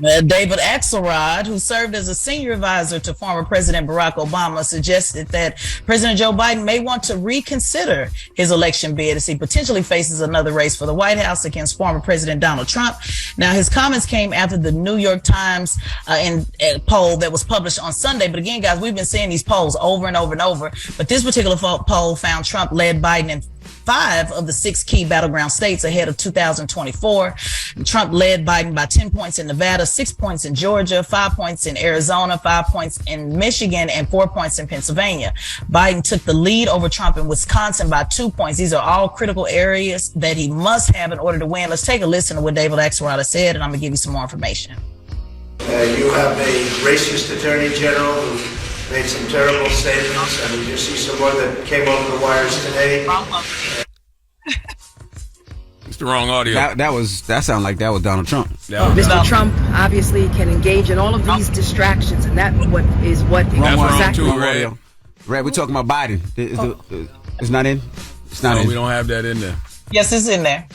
David Axelrod, who served as a senior advisor to former President Barack Obama, suggested that President Joe Biden may want to reconsider his election bid as he potentially faces another race for the White House against former President Donald Trump. Now, his comments came after the New York Times poll that was published on Sunday. But again, guys, we've been seeing these polls over and over and over. But this particular poll found Trump led Biden in 5 of the 6 key battleground states ahead of 2024. Trump led Biden by 10 points in Nevada, 6 points in Georgia, 5 points in Arizona, 5 points in Michigan, and 4 points in Pennsylvania. Biden took the lead over Trump in Wisconsin by 2 points. These are all critical areas that he must have in order to win. Let's take a listen to what David Axelrod said, and I'm going to give you some more information. You have a racist attorney general who made some terrible statements, and we just see some more that came over the wires today. It's the wrong audio. That sounded like that was Donald Trump. Mr. Trump obviously can engage in all of these distractions, and that's what exactly. Wrong too, Red. Red, we're talking about Biden. It's not in? It's not in. We don't have that in there. Yes, it's in there.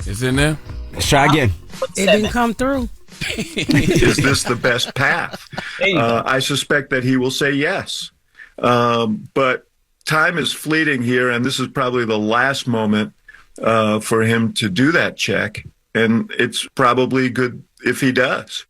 It's in there? Let's try again. It didn't come through. Is this the best path? I suspect that he will say yes. But time is fleeting here, and this is probably the last moment for him to do that check. And it's probably good if he does.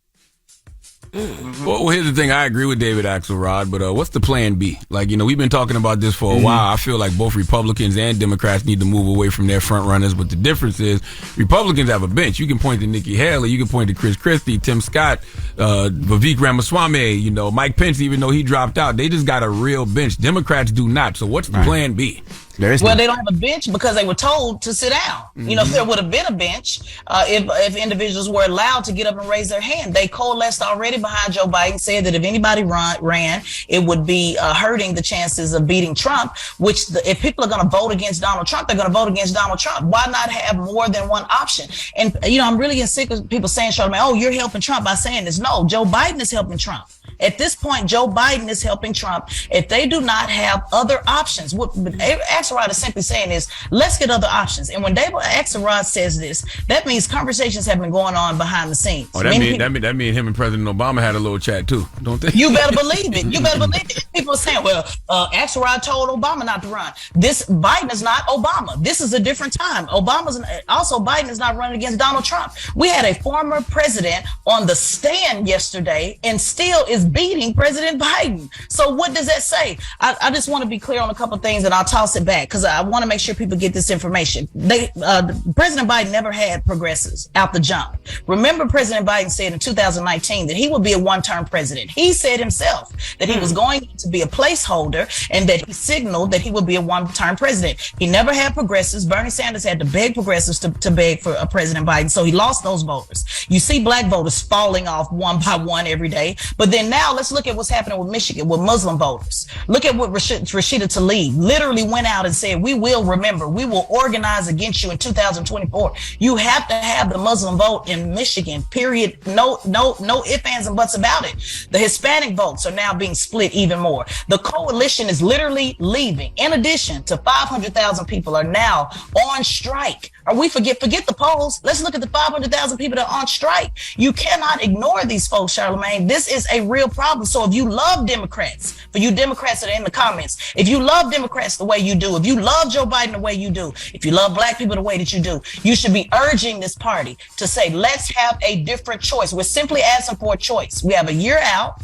Well, here's the thing. I agree with David Axelrod, but what's the plan B? Like, we've been talking about this for a while. I feel like both Republicans and Democrats need to move away from their front runners, but the difference is Republicans have a bench. You can point to Nikki Haley, you can point to Chris Christie, Tim Scott, Vivek Ramaswamy, Mike Pence, even though he dropped out. They just got a real bench. Democrats do not. So what's the plan B? They don't have a bench because they were told to sit down. If there would have been a bench, if individuals were allowed to get up and raise their hand, they coalesced already behind Joe Biden, said that if anybody ran, it would be hurting the chances of beating Trump, which if people are going to vote against Donald Trump, they're going to vote against Donald Trump. Why not have more than one option? And, I'm really getting sick of people saying, Charlamagne, oh, you're helping Trump by saying this. No, Joe Biden is helping Trump. At this point, Joe Biden is helping Trump. If they do not have other options, what Axelrod is simply saying is, let's get other options. And when David Axelrod says this, that means conversations have been going on behind the scenes. Oh, that means him and President Obama had a little chat too, don't they? You better believe it. You better believe it. People are saying, well, Axelrod told Obama not to run. Biden is not Obama. This is a different time. Biden is not running against Donald Trump. We had a former president on the stand yesterday and still is beating President Biden. So what does that say? I just want to be clear on a couple of things, and I'll toss it back because I want to make sure people get this information. President Biden never had progressives out the jump. Remember, President Biden said in 2019 that he would be a one-term president. He said himself that he was going to be a placeholder and that he signaled that he would be a one-term president. He never had progressives. Bernie Sanders had to beg progressives to beg for President Biden, so he lost those voters. You see black voters falling off one by one every day, but then now let's look at what's happening with Michigan, with Muslim voters. Look at what Rashida Tlaib literally went out and said, we will remember, we will organize against you in 2024. You have to have the Muslim vote in Michigan, period. No ifs, ands, and buts about it. The Hispanic votes are now being split even more. The coalition is literally leaving. In addition to 500,000 people are now on strike. Or we forget the polls. Let's look at the 500,000 people that are on strike. You cannot ignore these folks, Charlamagne. This is a real problem. So if you love Democrats, for you Democrats that are in the comments, if you love Democrats the way you do, if you love Joe Biden the way you do, if you love black people the way that you do, you should be urging this party to say, let's have a different choice. We're simply asking for a choice. We have a year out.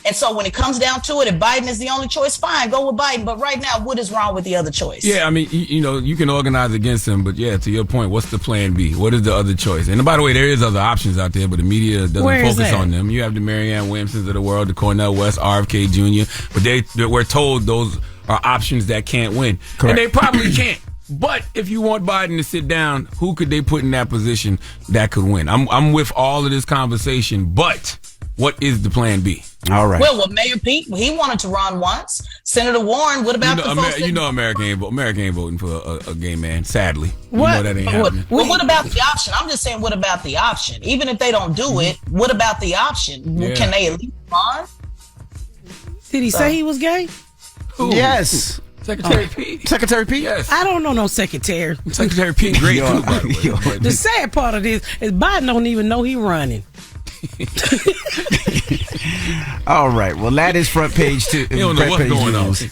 And so when it comes down to it, if Biden is the only choice, fine, go with Biden. But right now, what is wrong with the other choice? Yeah, I mean, you can organize against him, but yeah, to your point, what's the plan B? What is the other choice? And by the way, there is other options out there, but the media doesn't focus on them. You have the Marianne Williamsons of the world, the Cornel West, RFK Jr., but we're told those are options that can't win. Correct. And they probably can't. But if you want Biden to sit down, who could they put in that position that could win? I'm with all of this conversation, but what is the plan B? All right. Well, Mayor Pete, he wanted to run once. Senator Warren, what about the folks? America ain't voting for a gay man, sadly. What? That ain't happening. Well, what about the option? I'm just saying, what about the option? Even if they don't do it, what about the option? Yeah. Can they at least run? Did he say he was gay? Yes. Secretary Pete. Secretary Pete? Yes. I don't know no secretary. Secretary Pete, great too, by the way. The sad part of this is Biden don't even know he running. All right. Well, that is front page too. You don't know what's going on. He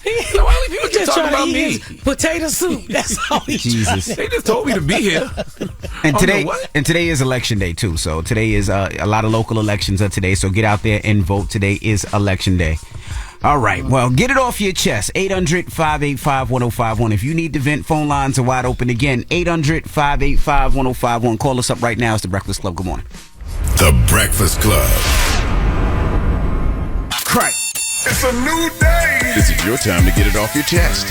just trying to eat his potato soup. That's all he's Jesus. They just told me to be here. And today is election day too. So today is a lot of local elections are today. So get out there and vote. Today is election day. All right. Well, get it off your chest. 800-585-1051. If you need to vent, phone lines are wide open again. 800-585-1051. Call us up right now. It's the Breakfast Club. Good morning. The Breakfast Club. Crack. It's a new day. This is your time to get it off your chest.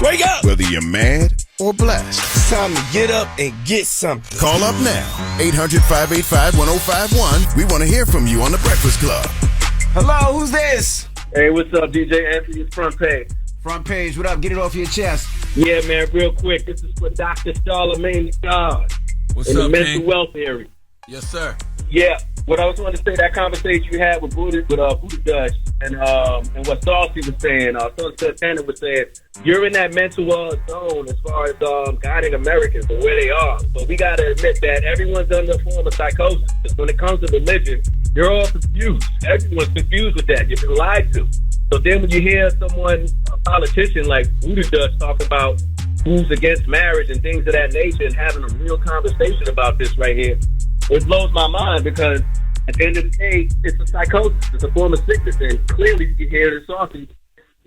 Wake up. Whether you're mad or blessed. It's time to get up and get something. Call up now. 800-585-1051. We want to hear from you on The Breakfast Club. Hello, who's this? Hey, what's up, DJ Anthony? It's Front Page. Front Page, what up? Get it off your chest. Yeah, man, real quick. This is for Dr. Charlamagne God. What's in up, the mental King? wealth area. Yes, sir. Yeah, what I was going to say, that conversation you had with Buddha Dutch and what Saucy was saying, Santana was saying, you're in that mental zone as far as guiding Americans and where they are. But we got to admit that everyone's under a form of psychosis. When it comes to religion, you're all confused. Everyone's confused with that. You've been lied to. So then when you hear someone, a politician like Buddha Dutch, talk about who's against marriage and things of that nature and having a real conversation about this right here, it blows my mind because at the end of the day, it's a psychosis. It's a form of sickness. And clearly you can hear the Saucy,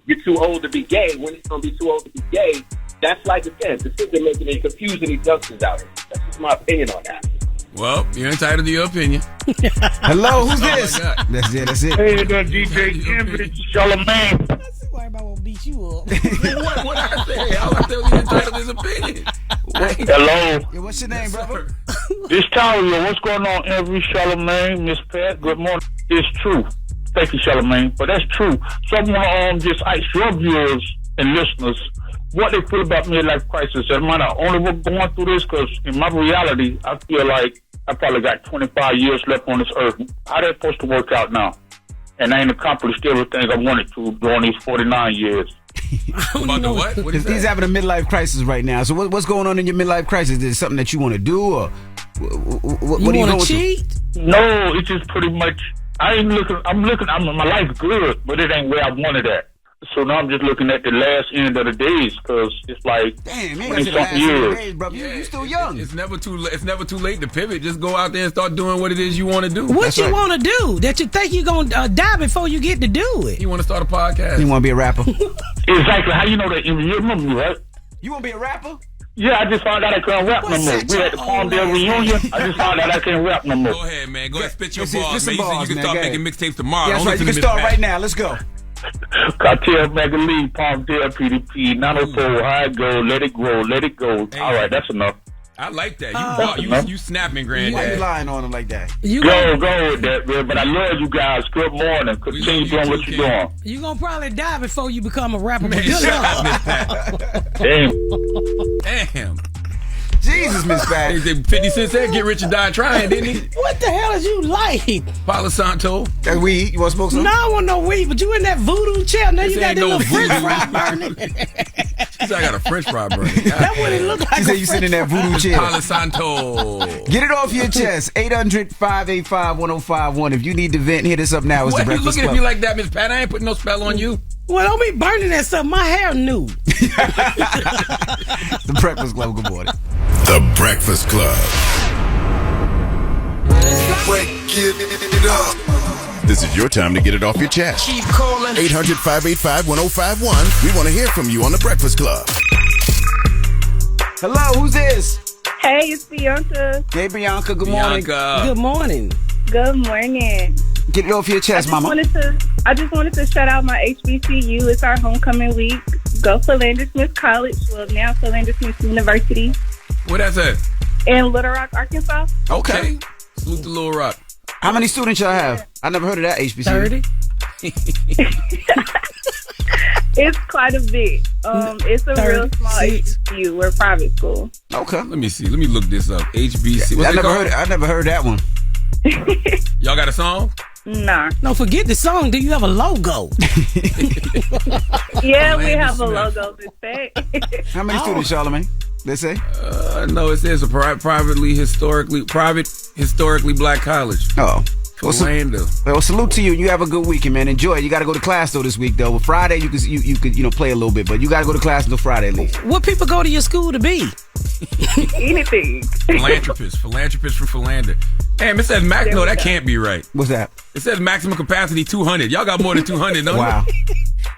you're too old to be gay. When it's going to be too old to be gay, that's like, again, the thing making it confusing these youngsters out here. That's just my opinion on that. Well, you're entitled to your opinion. Hello, who's this? That's it. Hey, the DJ Charlamagne. That's why everybody will beat you up. What I say? All I tell you entitled to his opinion. Hello. Yeah, what's your name, brother? It's Tagoe. What's going on, Every Charlamagne, Miss Pat? Good morning. It's true. Thank you, Charlamagne. But that's true. So I want to just ask your viewers and listeners what they feel about midlife crisis. Am I the only one going through this? Because in my reality, I feel like I probably got 25 years left on this earth. How they supposed to work out now? And I ain't accomplished everything I wanted to during these 49 years. About the what? What is He's that? having a midlife crisis right now. So what's going on in your midlife crisis? Is it something that you want to do, or what You are you want going to cheat? No, it's just pretty much, my life's good, but it ain't where I wanted at. So now I'm just looking at the last end of the days because it's like, damn, man, 20-something years. days, bro. Yeah, You still young. It's never too late. It's never too late to pivot. Just go out there and start doing what it is you want to do. What That's you right. want to do that you think you're going to die before you get to do it? You want to start a podcast? You want to be a rapper? Exactly. How you know that? You remember me, right? You want to be a rapper? Yeah, I just found out I couldn't rap no What's more. that We had the your Palmdale old reunion. I just found out I can't rap no more. Go ahead, man. Go ahead, spit your Listen- bars, listen man. You said bars, you can man. start Go making ahead. mixtapes tomorrow. Yeah, that's Don't right. You listen can to Miss start Pat. right now. Let's go. Cartel Magazine, Palmdale, PDP, 904, how it go, let it grow, let it go. All right, that's enough. I like that. You snapping, Why you granddad. lying on him like that? You Go with that, man. But I love you guys. Good morning. Continue doing what you're doing. You gonna probably die before you become a rapper. Man, But good shut up, luck. Miss Pat. Damn. Damn. Jesus, Miss Pat. 50 Cent said get rich and die trying, didn't he? What the hell is you like? Palo Santo. That weed. You want to smoke some? No, I want no weed, but you in that voodoo chair. Now This you got ain't that no little French voodoo. fry burning. She said I got a French fry burning. That's what it look like. She said you sitting in that voodoo chair. Palo Santo. Get it off your chest. 800-585-1051. If you need to vent, hit us up now. It's Why the you Breakfast looking at Club. me like that, Miss Pat? I ain't putting no spell on you. Well, don't be burning that stuff. My hair new. The Breakfast Club. Good morning. The Breakfast Club. Wake it up. This is your time to get it off your chest. Keep calling. 800-585-1051. We want to hear from you on The Breakfast Club. Hello, who's this? Hey, it's Bianca. Hey, Bianca. Good morning. Good morning. Good morning. Get it off your chest, mama. I just wanted to shout out my HBCU. It's our homecoming week. Go Philander Smith College. Well, now Philander Smith University. What that's at? In Little Rock, Arkansas. Okay. Salute to Little Rock. How many students y'all have? I never heard of that HBCU. 30. It's quite a bit. It's a real small HBCU. We're private school. Okay. Let me see. Let me look this up. HBC. I never heard that one. Y'all got a song? Nah. No, forget the song. Do you have a logo? Yeah, we have a logo. How many students, Charlamagne? They say? No, it says a private historically black college. Oh. Well, salute to you. You have a good weekend, man. Enjoy it. You got to go to class though this week, though. Friday, you could play a little bit, but you got to go to class until Friday at least. What people go to your school to be? Anything. Philanthropist for Philander. Damn, it says Mack. No, that can't be right. What's that? It says maximum capacity 200. Y'all got more than 200, don't wow.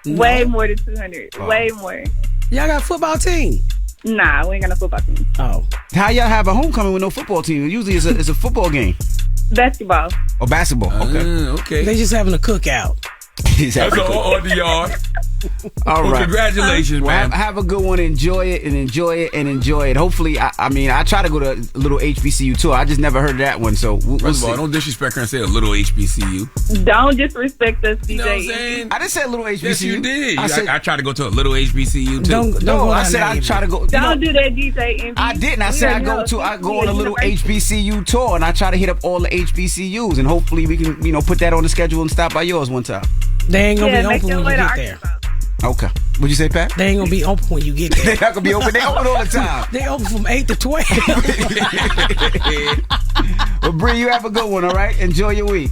you? Way more than 200. Oh. Way more. Y'all got a football team? Nah, we ain't got no football team. Oh. How y'all have a homecoming with no football team? Usually it's a football game. Basketball. Oh, basketball. Okay. Okay. They just having a cookout. That's all the yard. All right. Congratulations, man. Have a good one. Enjoy it. Hopefully, I try to go to a little HBCU too. I just never heard of that one. So First of all, don't disrespect her and say a little HBCU. Don't disrespect us, DJ. You know what I'm saying? I didn't say a little HBCU. Yes, you did. I tried to go to a little HBCU too. I said I try to go. Don't do that, DJ. Envy. I didn't. I said I go on a little HBCU tour, and I try to hit up all the HBCUs, and hopefully we can put that on the schedule and stop by yours one time. They ain't gonna be open when you get there. Okay. What'd you say, Pat? They ain't gonna be open when you get there. They're not gonna be open. They open all the time. They open from 8 to 12. Well, Bree, you have a good one, all right? Enjoy your week.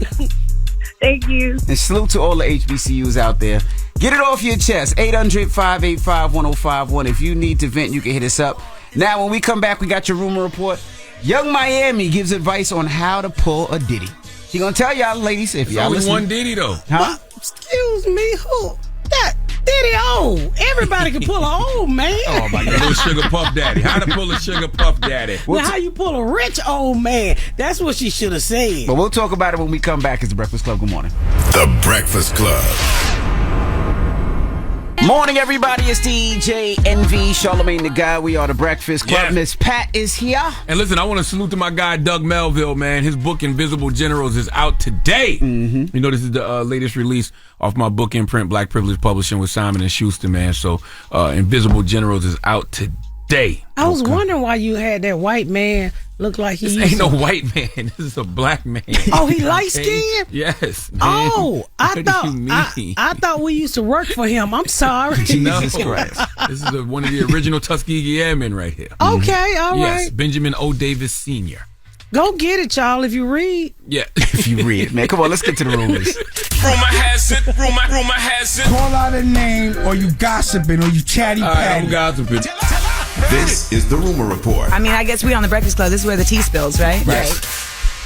Thank you. And salute to all the HBCUs out there. Get it off your chest. 800-585-1051. If you need to vent, you can hit us up. Now, when we come back, we got your rumor report. Young Miami gives advice on how to pull a Diddy. She gonna tell y'all, ladies, if y'all listen. One Diddy, though. Huh? Excuse me, who? That Diddy old. Everybody can pull an old man. Oh, my God. Little sugar puff daddy. How to pull a sugar puff daddy. Now, how you pull a rich old man? That's what she should have said. But we'll talk about it when we come back. It's The Breakfast Club. Good morning. The Breakfast Club. Morning, everybody. It's DJ NV, Charlamagne the Guy. We are The Breakfast Club. Yeah. Miss Pat is here. And listen, I want to salute to my guy, Doug Melville, man. His book, Invisible Generals, is out today. Mm-hmm. You know, this is the latest release off my book imprint, Black Privilege Publishing with Simon & Schuster, man. So, Invisible Generals is out today. I was wondering why you had that white man look like he ain't no white man. This is a black man. Oh, he light skinned? Yes, man. Oh, I thought we used to work for him. I'm sorry. Jesus Christ. This is one of the original Tuskegee Airmen right here. Okay, all right. Yes, Benjamin O. Davis Sr. Go get it, y'all, if you read. Yeah. If you read, man. Come on, let's get to the rumors. Rumor has it. Call out a name, or you gossiping, or you chatty patty. I'm gossiping. This is the Rumor Report. I mean, I guess we on The Breakfast Club. This is where the tea spills, right? Right.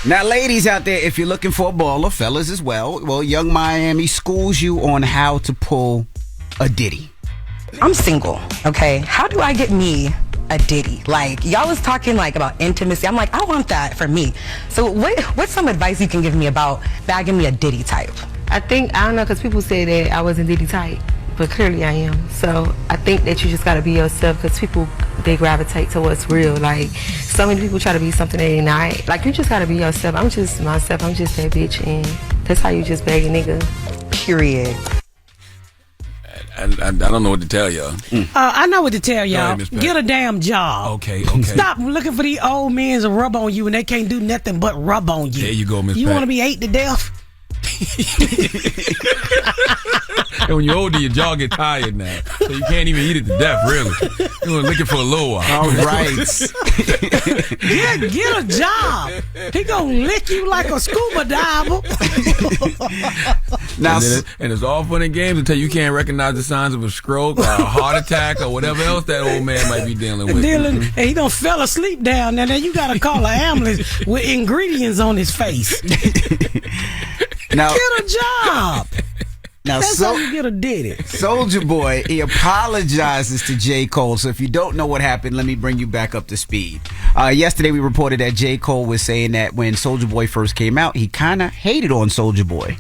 Now, ladies out there, if you're looking for a baller, fellas as well, Young Miami schools you on how to pull a Diddy. I'm single, okay? How do I get me a Diddy? Like, y'all was talking like about intimacy. I'm like, I want that for me. So what's some advice you can give me about bagging me a Diddy type? I don't know, because people say that I wasn't Diddy type, but clearly I am. So I think that you just got to be yourself, because people, they gravitate to what's real. Like, so many people try to be something they ain't. Like, you just got to be yourself. I'm just myself. I'm just that bitch, and that's how you just bag a nigga. Period. I don't know what to tell y'all. I know what to tell y'all. Ahead, Get a damn job. Okay. Stop looking for these old men to rub on you, and they can't do nothing but rub on you. There you go, Miss You Pat. want to be ate to death? And when you're older, your jaw get tired now, so you can't even eat it to death. Really, you want to lick it for a little while. All right. Get a job. He gonna lick you like a scuba diver. Now, and it's all fun and games until you can't recognize the signs of a stroke or a heart attack or whatever else that old man might be dealing with. And he done fell asleep down there. Now you gotta call an ambulance with ingredients on his face. Now, get a job. Now, that's how you get a Diddy. Soulja Boy, he apologizes to J. Cole. So if you don't know what happened, let me bring you back up to speed. Yesterday, we reported that J. Cole was saying that when Soulja Boy first came out, he kind of hated on Soulja Boy.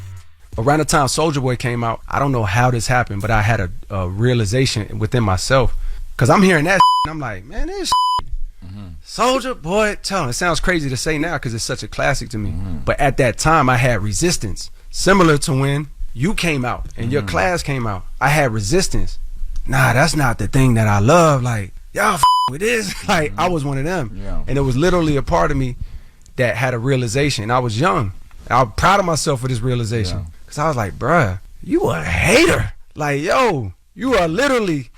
Around the time Soulja Boy came out, I don't know how this happened, but I had a realization within myself. Because I'm hearing that and I'm like, man, this Soulja Boy, tell him. It sounds crazy to say now because it's such a classic to me. But at that time, I had resistance. Similar to when you came out and your class came out. I had resistance. Nah, that's not the thing that I love. Like, y'all with this. Like, I was one of them. Yeah. And it was literally a part of me that had a realization. I was young. I'm proud of myself for this realization. Because I was like, bruh, you a hater. Like, yo, you are literally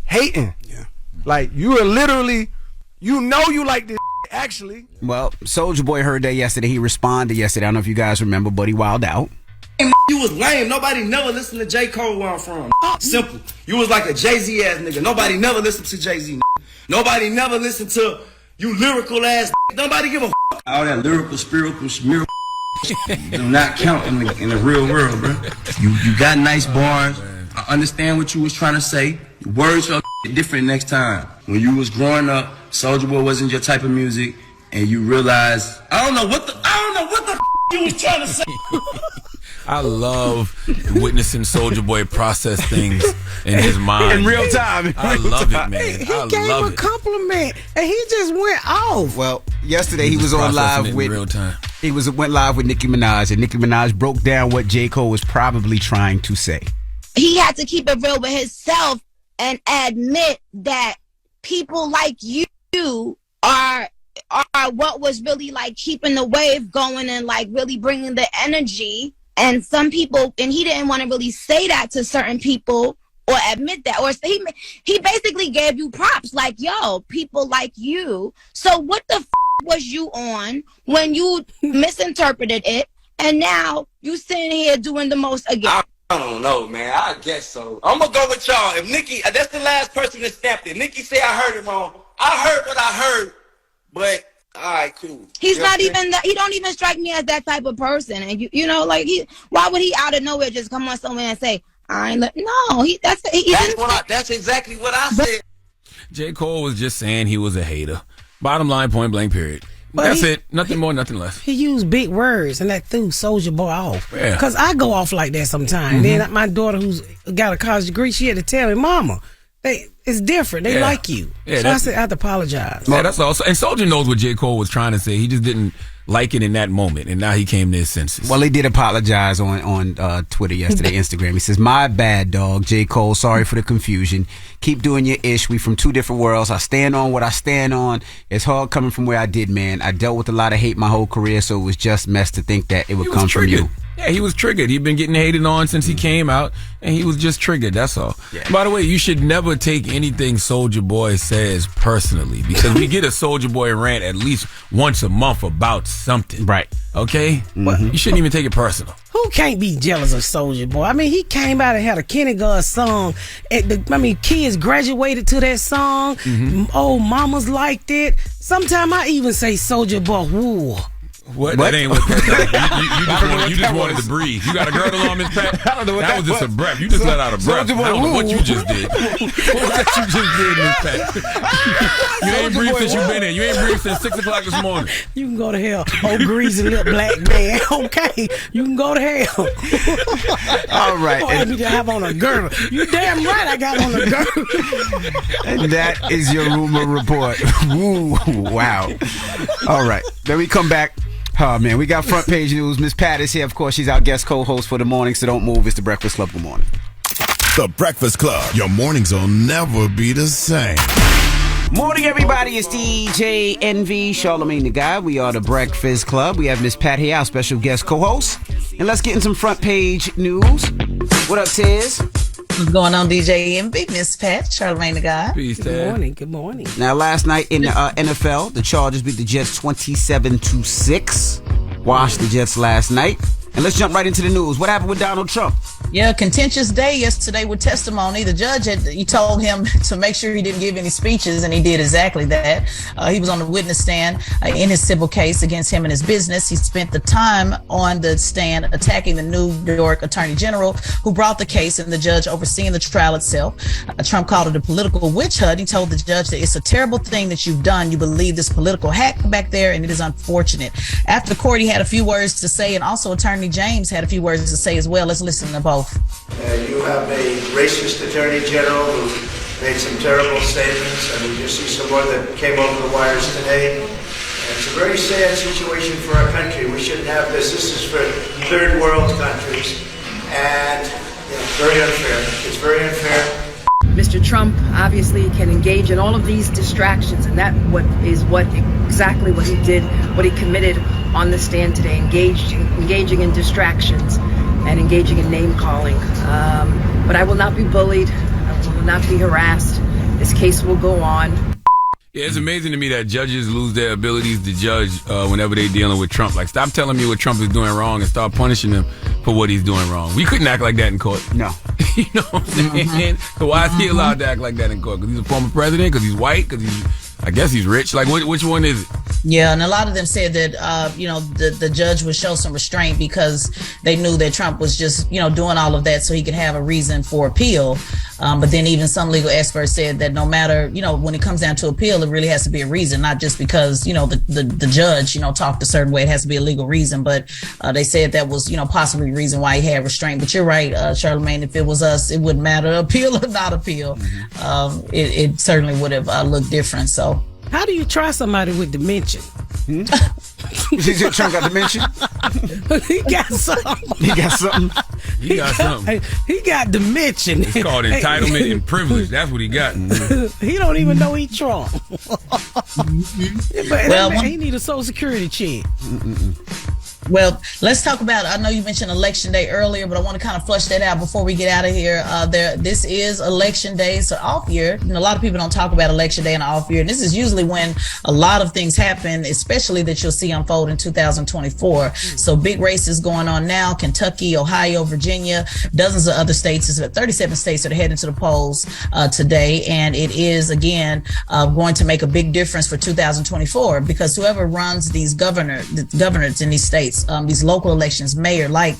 hating. Yeah. Like, you are literally, you know you like this actually. Well, Soulja Boy heard that yesterday. He responded yesterday. I don't know if you guys remember, but he wilded out. You was lame. Nobody never listened to J. Cole where I'm from. Simple. You was like a Jay-Z ass nigga. Nobody never listened to Jay-Z. Nobody never listened to you lyrical ass. Nobody give a all that lyrical, spiritual, schmirical do not count in the real world, bro. You got nice bars. I understand what you was trying to say. Words are different next time. When you was growing up, Soulja Boy wasn't your type of music, and you realized I don't know what the you was trying to say. I love witnessing Soulja Boy process things in his mind in real time. I love it, man. He gave a compliment and he just went off. Well, yesterday he was on live with real time. Went live with Nicki Minaj, and Nicki Minaj broke down what J. Cole was probably trying to say. He had to keep it real with himself and admit that people like you are what was really like keeping the wave going and like really bringing the energy. And some people, and he didn't want to really say that to certain people or admit that, or he basically gave you props like, yo, people like you. So what the was you on when you misinterpreted it, and now you sitting here doing the most again? I don't know, man. I guess so. I'm gonna go with y'all. If Nicki, that's the last person that snapped it. Nicki said I heard it wrong. I heard what I heard, but all right, cool. He's not even that. He don't even strike me as that type of person. And you know, like why would he out of nowhere just come on somewhere and say, "I ain't no." That's exactly what I said. J. Cole was just saying he was a hater. Bottom line, point blank, period. But that's it. Nothing more, nothing less. He used big words, and that threw Soulja Boy off. Yeah. Because I go off like that sometimes. Then my daughter, who's got a college degree, she had to tell me, "Mama, it's different. They like you." Yeah, so I said, I have to apologize. Yeah, that's all. And Soulja knows what J. Cole was trying to say. He just didn't like it in that moment, and now he came to his senses. Well, he did apologize on Twitter yesterday, Instagram. He says, "My bad, dog. J. Cole, sorry for the confusion. Keep doing your ish. We from two different worlds. I stand on what I stand on. It's hard coming from where I did, man. I dealt with a lot of hate my whole career, so it was just mess to think that it would come from you." Yeah, he was triggered. He'd been getting hated on since he came out, and he was just triggered. That's all. Yeah. By the way, you should never take anything Soulja Boy says personally, because we get a Soulja Boy rant at least once a month about something. Right. Okay? You shouldn't even take it personal. Who can't be jealous of Soulja Boy? I mean, he came out and had a kindergarten song. Kids graduated to that song. Oh, mamas liked it. Sometimes I even say Soulja Boy, woo. What? That ain't what you just wanted to breathe. You got a girdle on, Miss Pat? I don't know what that was just a breath. You just let out a breath. I don't know what you just did. What was that you just did, Miss Pat? You ain't breathed since you been in. You ain't breathed since 6 o'clock this morning. You can go to hell. Oh, greasy little black man. Okay. You can go to hell. All right. I need to have on a girdle. You damn right I got on a girdle. And that is your rumor report. Woo. Wow. All right. Then we come back. Oh, man, we got front page news. Miss Pat is here. Of course, she's our guest co-host for the morning, so don't move. It's The Breakfast Club. Good morning. The Breakfast Club. Your mornings will never be the same. Morning, everybody. It's DJ NV, Charlamagne the Guy. We are The Breakfast Club. We have Miss Pat here, our special guest co-host. And let's get in some front page news. What up, Tiz? What's going on, DJ MB, Miss Pat, Charlamagne the Guy? Peace, Good morning. Good morning. Now, last night in the NFL, the Chargers beat the Jets 27-6. Washed the Jets last night. And let's jump right into the news. What happened with Donald Trump? Yeah, contentious day yesterday with testimony. The judge he told him to make sure he didn't give any speeches, and he did exactly that. He was on the witness stand in his civil case against him and his business. He spent the time on the stand attacking the New York Attorney General who brought the case and the judge overseeing the trial itself. Trump called it a political witch hunt. He told the judge that it's a terrible thing that you've done. You believe this political hack back there, and it is unfortunate. After the court, he had a few words to say, and also Attorney James had a few words to say as well. Let's listen to both. You have a racist attorney general who made some terrible statements, and we just see some more that came over the wires today. And it's a very sad situation for our country. We shouldn't have this. This is for third world countries, and very unfair. It's very unfair. Mr. Trump obviously can engage in all of these distractions, and that exactly what he did, what he committed on the stand today, engaging in distractions and engaging in name calling. But I will not be bullied. I will not be harassed. This case will go on. Yeah, it's amazing to me that judges lose their abilities to judge whenever they're dealing with Trump. Like, stop telling me what Trump is doing wrong and start punishing him for what he's doing wrong. We couldn't act like that in court. No. You know what I'm saying? So why is he allowed to act like that in court? Because he's a former president? Because he's white? Because I guess he's rich? Like, which one is it? Yeah, and a lot of them said that, the judge would show some restraint because they knew that Trump was just, doing all of that so he could have a reason for appeal. But then even some legal experts said that no matter, when it comes down to appeal, it really has to be a reason, not just because, the judge, talked a certain way. It has to be a legal reason. But they said that was, possibly the reason why he had restraint. But you're right, Charlamagne, if it was us, it wouldn't matter appeal or not appeal. It certainly would have looked different. So. How do you try somebody with dementia? Trump got dementia? He got something. He got something? He got something. He got dementia. It's called entitlement and privilege. That's what he got. He don't even know he Trump. But he need a Social Security check. Well, let's talk about, I know you mentioned Election Day earlier, but I want to kind of flush that out before we get out of here. This is Election Day. It's an off year. A lot of people don't talk about Election Day and an off year. And this is usually when a lot of things happen, especially that you'll see unfold in 2024. So big races going on now, Kentucky, Ohio, Virginia, dozens of other states. It's 37 states that are heading to the polls today. And it is, again, going to make a big difference for 2024 because whoever runs these governors in these states, these local elections, mayor, like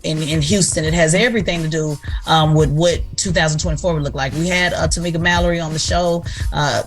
in Houston, it has everything to do with what 2024 would look like. We had Tamika Mallory on the show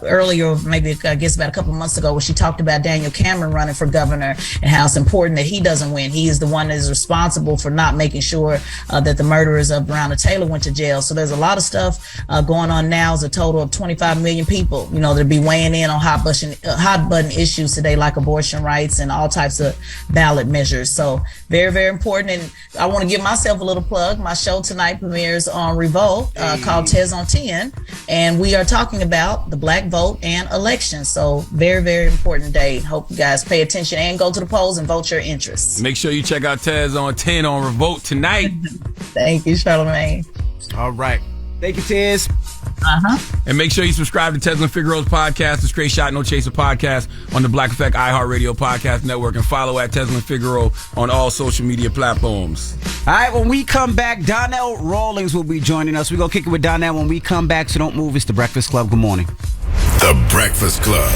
earlier, maybe I guess about a couple of months ago, where she talked about Daniel Cameron running for governor and how it's important that he doesn't win. He is the one that is responsible for not making sure that the murderers of Breonna Taylor went to jail. So there's a lot of stuff going on now. It's a total of 25 million people, that'll be weighing in on hot button issues today, like abortion rights and all types of ballot measures. So very, very important. And I want to give myself a little plug. My show tonight premieres on Revolt called Tez on 10. And we are talking about the black vote and elections. So very, very important day. Hope you guys pay attention and go to the polls and vote your interests. Make sure you check out Tez on 10 on Revolt tonight. Thank you, Charlamagne. All right. Thank you, Tez. And make sure you subscribe to Tezlyn Figaro's podcast, the Straight Shot No Chaser podcast on the Black Effect iHeartRadio podcast network, and follow at Tezlyn Figaro on all social media platforms. All right, when we come back, Donell Rawlings will be joining us. We're going to kick it with Donell when we come back, so don't move. It's The Breakfast Club. Good morning. The Breakfast Club.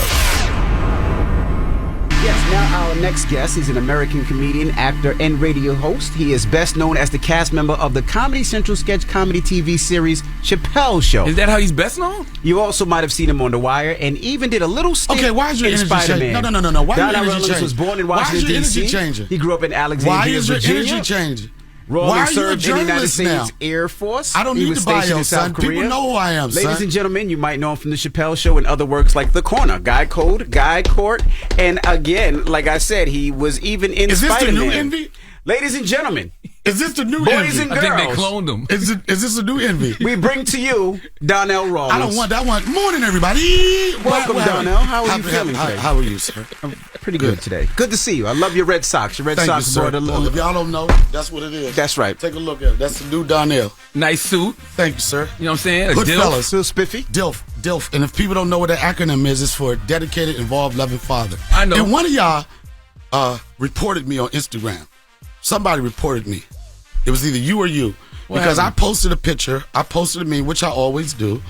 Yes, now our next guest is an American comedian, actor, and radio host. He is best known as the cast member of the Comedy Central sketch comedy TV series Ciofalo Show. Is that how he's best known? You also might have seen him on The Wire and even did a little stint why is your in energy Spider-Man. changing? No. Why Donell is your energy Rawlings changing? was born in Washington, Why is your D.C. energy changing? He grew up in Alexandria, Why is your Virginia. energy changing? Rawlings Why are you a served in the United journalist now? States Air Force. I don't He need was the bio, stationed in son. South Korea. People know who I am, son. Ladies and gentlemen, you might know him from The Chappelle Show and other works like The Corner, Guy Code, Guy Court, and again, like I said, he was even in Is this Spider-Man. the new Envy? Ladies and gentlemen, is this the new boys Envy? and girls, I think they cloned him. Is this a new Envy? we bring to you Donell Rawlings. I don't want that one. Morning, everybody. Welcome, Donell. How are you feeling today? How are you, sir? I'm pretty good today. Good to see you. I love your Red Sox. Your Red Thank Sox you, sir. brought a little. If y'all don't know, that's what it is. That's right. Take a look at it. That's the new Donell. Nice suit. Thank you, sir. You know what I'm saying? Good DILF. fellas. Feel spiffy. DILF. And if people don't know what that acronym is, it's for Dedicated, Involved, Loving Father. I know. And one of y'all reported me on Instagram. Somebody reported me. It was either you or you. Because I posted a picture. I posted a meme, which I always do.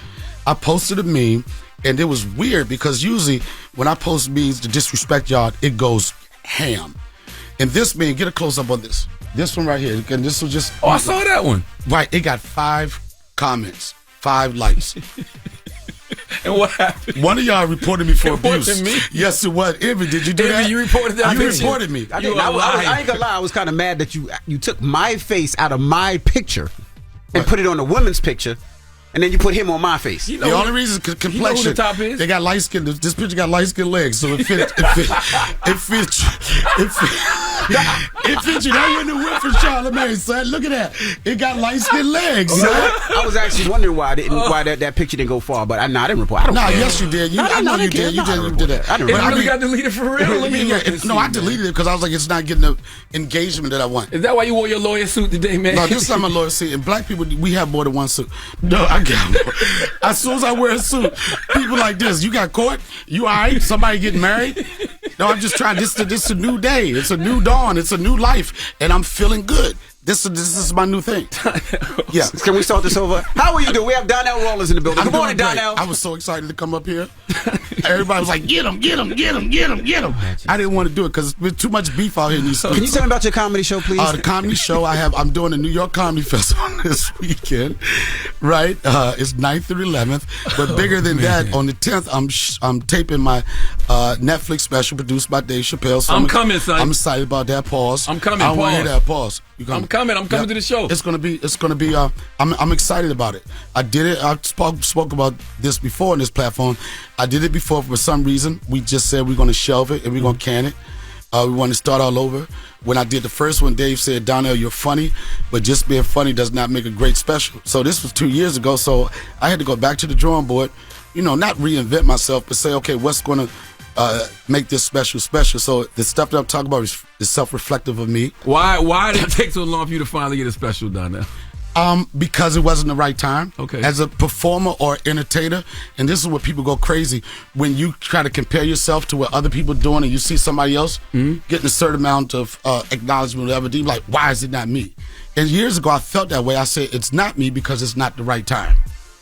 I posted a meme, and it was weird because usually when I post memes to disrespect y'all, it goes ham. And this meme, get a close-up on this. This one right here. And this was just... Oh, I saw that one. Right. It got 5 comments, 5 likes. And what happened? One of y'all reported me for abuse. Wasn't me? Yes, it was. Envy, did you do Envy, that? you reported that You picture? reported me. I ain't gonna lie. I was kind of mad that you took my face out of my picture and put it on the woman's picture, and then you put him on my face. The only reason is complexion. You know who the top is? They got light skin. This picture got light skin legs, so it fit. It fit. It featured that wouldn't have went for Charlamagne, son. Look at that. It got light skin legs. You know what? I was actually wondering why that picture didn't go far, but I didn't report. I don't care. Yes, you did. I know you did. You did that. It really got deleted for real. I deleted it because I was like, it's not getting the engagement that I want. Is that why you wore your lawyer suit today, man? No, this is not my lawyer suit. And black people, we have more than one suit. No, I got more. As soon as I wear a suit, people like this. You got caught? You all right? Somebody getting married? No, I'm just trying. This is a new day. It's a new dawn. It's a new life, and I'm feeling good. This is my new thing. Yeah. Can we start this over? How are you doing? We have Donell Rawlings in the building. Good morning, Donell. I was so excited to come up here. Everybody was like, get him, get him, get him, get him, get him. I didn't want to do it because there's too much beef out here in these streets. Can you tell me about your comedy show, please? The comedy show I'm doing the New York Comedy Festival this weekend, right? It's 9th through 11th. But bigger than that, on the 10th, I'm taping my Netflix special produced by Dave Chappelle. So I'm coming, son. I'm excited about that. Pause. I'm coming. I want to hear that. Pause. I'm coming to the show. It's gonna be. I'm excited about it. I did it. I spoke about this before on this platform. I did it before. For some reason, we just said we're gonna shelve it and we're gonna can it. We want to start all over. When I did the first one, Dave said, "Donell, you're funny, but just being funny does not make a great special." So this was 2 years ago. So I had to go back to the drawing board. Not reinvent myself, but say, okay, what's gonna make this special. So the stuff that I'm talking about is self-reflective of me. Why did it take so long for you to finally get a special done now? Because it wasn't the right time. Okay. As a performer or entertainer, and this is where people go crazy, when you try to compare yourself to what other people are doing and you see somebody else getting a certain amount of acknowledgement or whatever, you're like, why is it not me? And years ago, I felt that way. I said, it's not me because it's not the right time.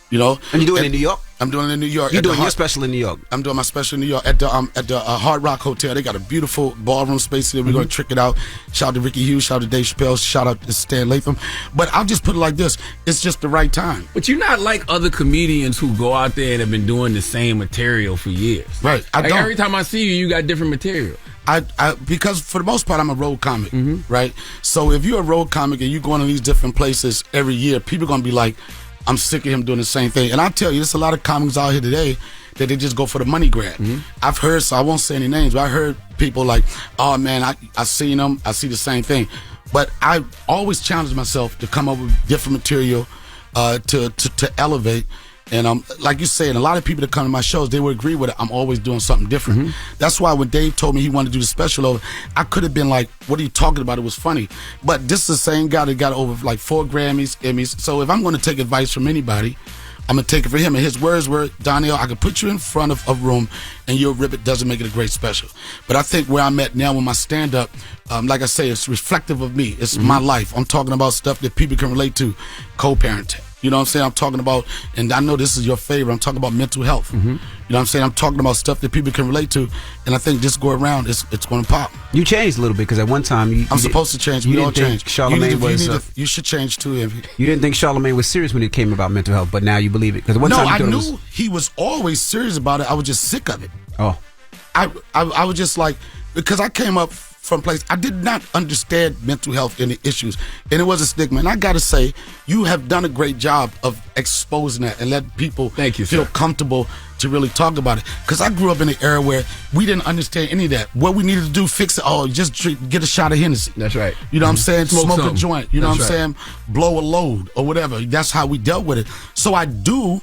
And you're doing it in New York? I'm doing it in New York. You're doing your special in New York? I'm doing my special in New York at the Hard Rock Hotel. They got a beautiful ballroom space there. We're going to trick it out. Shout out to Ricky Hughes. Shout out to Dave Chappelle. Shout out to Stan Latham. But I'll just put it like this. It's just the right time. But you're not like other comedians who go out there and have been doing the same material for years. Right. Every time I see you, you got different material. Because for the most part, I'm a road comic, right? So if you're a road comic and you're going to these different places every year, people are going to be like, I'm sick of him doing the same thing. And I'll tell you, there's a lot of comics out here today that they just go for the money grab. I've heard, so I won't say any names, but I heard people like, oh man, I seen them, I see the same thing. But I always challenge myself to come up with different material to elevate. And like you said, a lot of people that come to my shows, they would agree with it. I'm always doing something different. That's why when Dave told me he wanted to do the special over, I could have been like, what are you talking about? It was funny. But this is the same guy that got over like 4 Grammys, Emmys. So if I'm going to take advice from anybody, I'm going to take it for him. And his words were, Donell, I could put you in front of a room and you'll rip it. Doesn't make it a great special. But I think where I'm at now with my stand-up, like I say, it's reflective of me. It's my life. I'm talking about stuff that people can relate to. Co-parenting. You know what I'm saying? I'm talking about, and I know this is your favorite, I'm talking about mental health. You know what I'm saying? I'm talking about stuff that people can relate to, and I think just go around, it's going to pop. You changed a little bit, because at one time I'm supposed to change. We all change. Charlamagne you should change too, Envy. You didn't think Charlamagne was serious when it came about mental health, but now you believe it. Because I knew he was always serious about it. I was just sick of it. Oh. I was just like, because I came up from place, I did not understand mental health and the issues, and it was a stigma. And I gotta say, you have done a great job of exposing that and let people feel comfortable to really talk about it. Because I grew up in an era where we didn't understand any of that. What we needed to do, fix it. Oh, just get a shot of Hennessy. That's right. You know what I'm saying? Smoke a joint. You know what I'm saying? Blow a load or whatever. That's how we dealt with it. So I do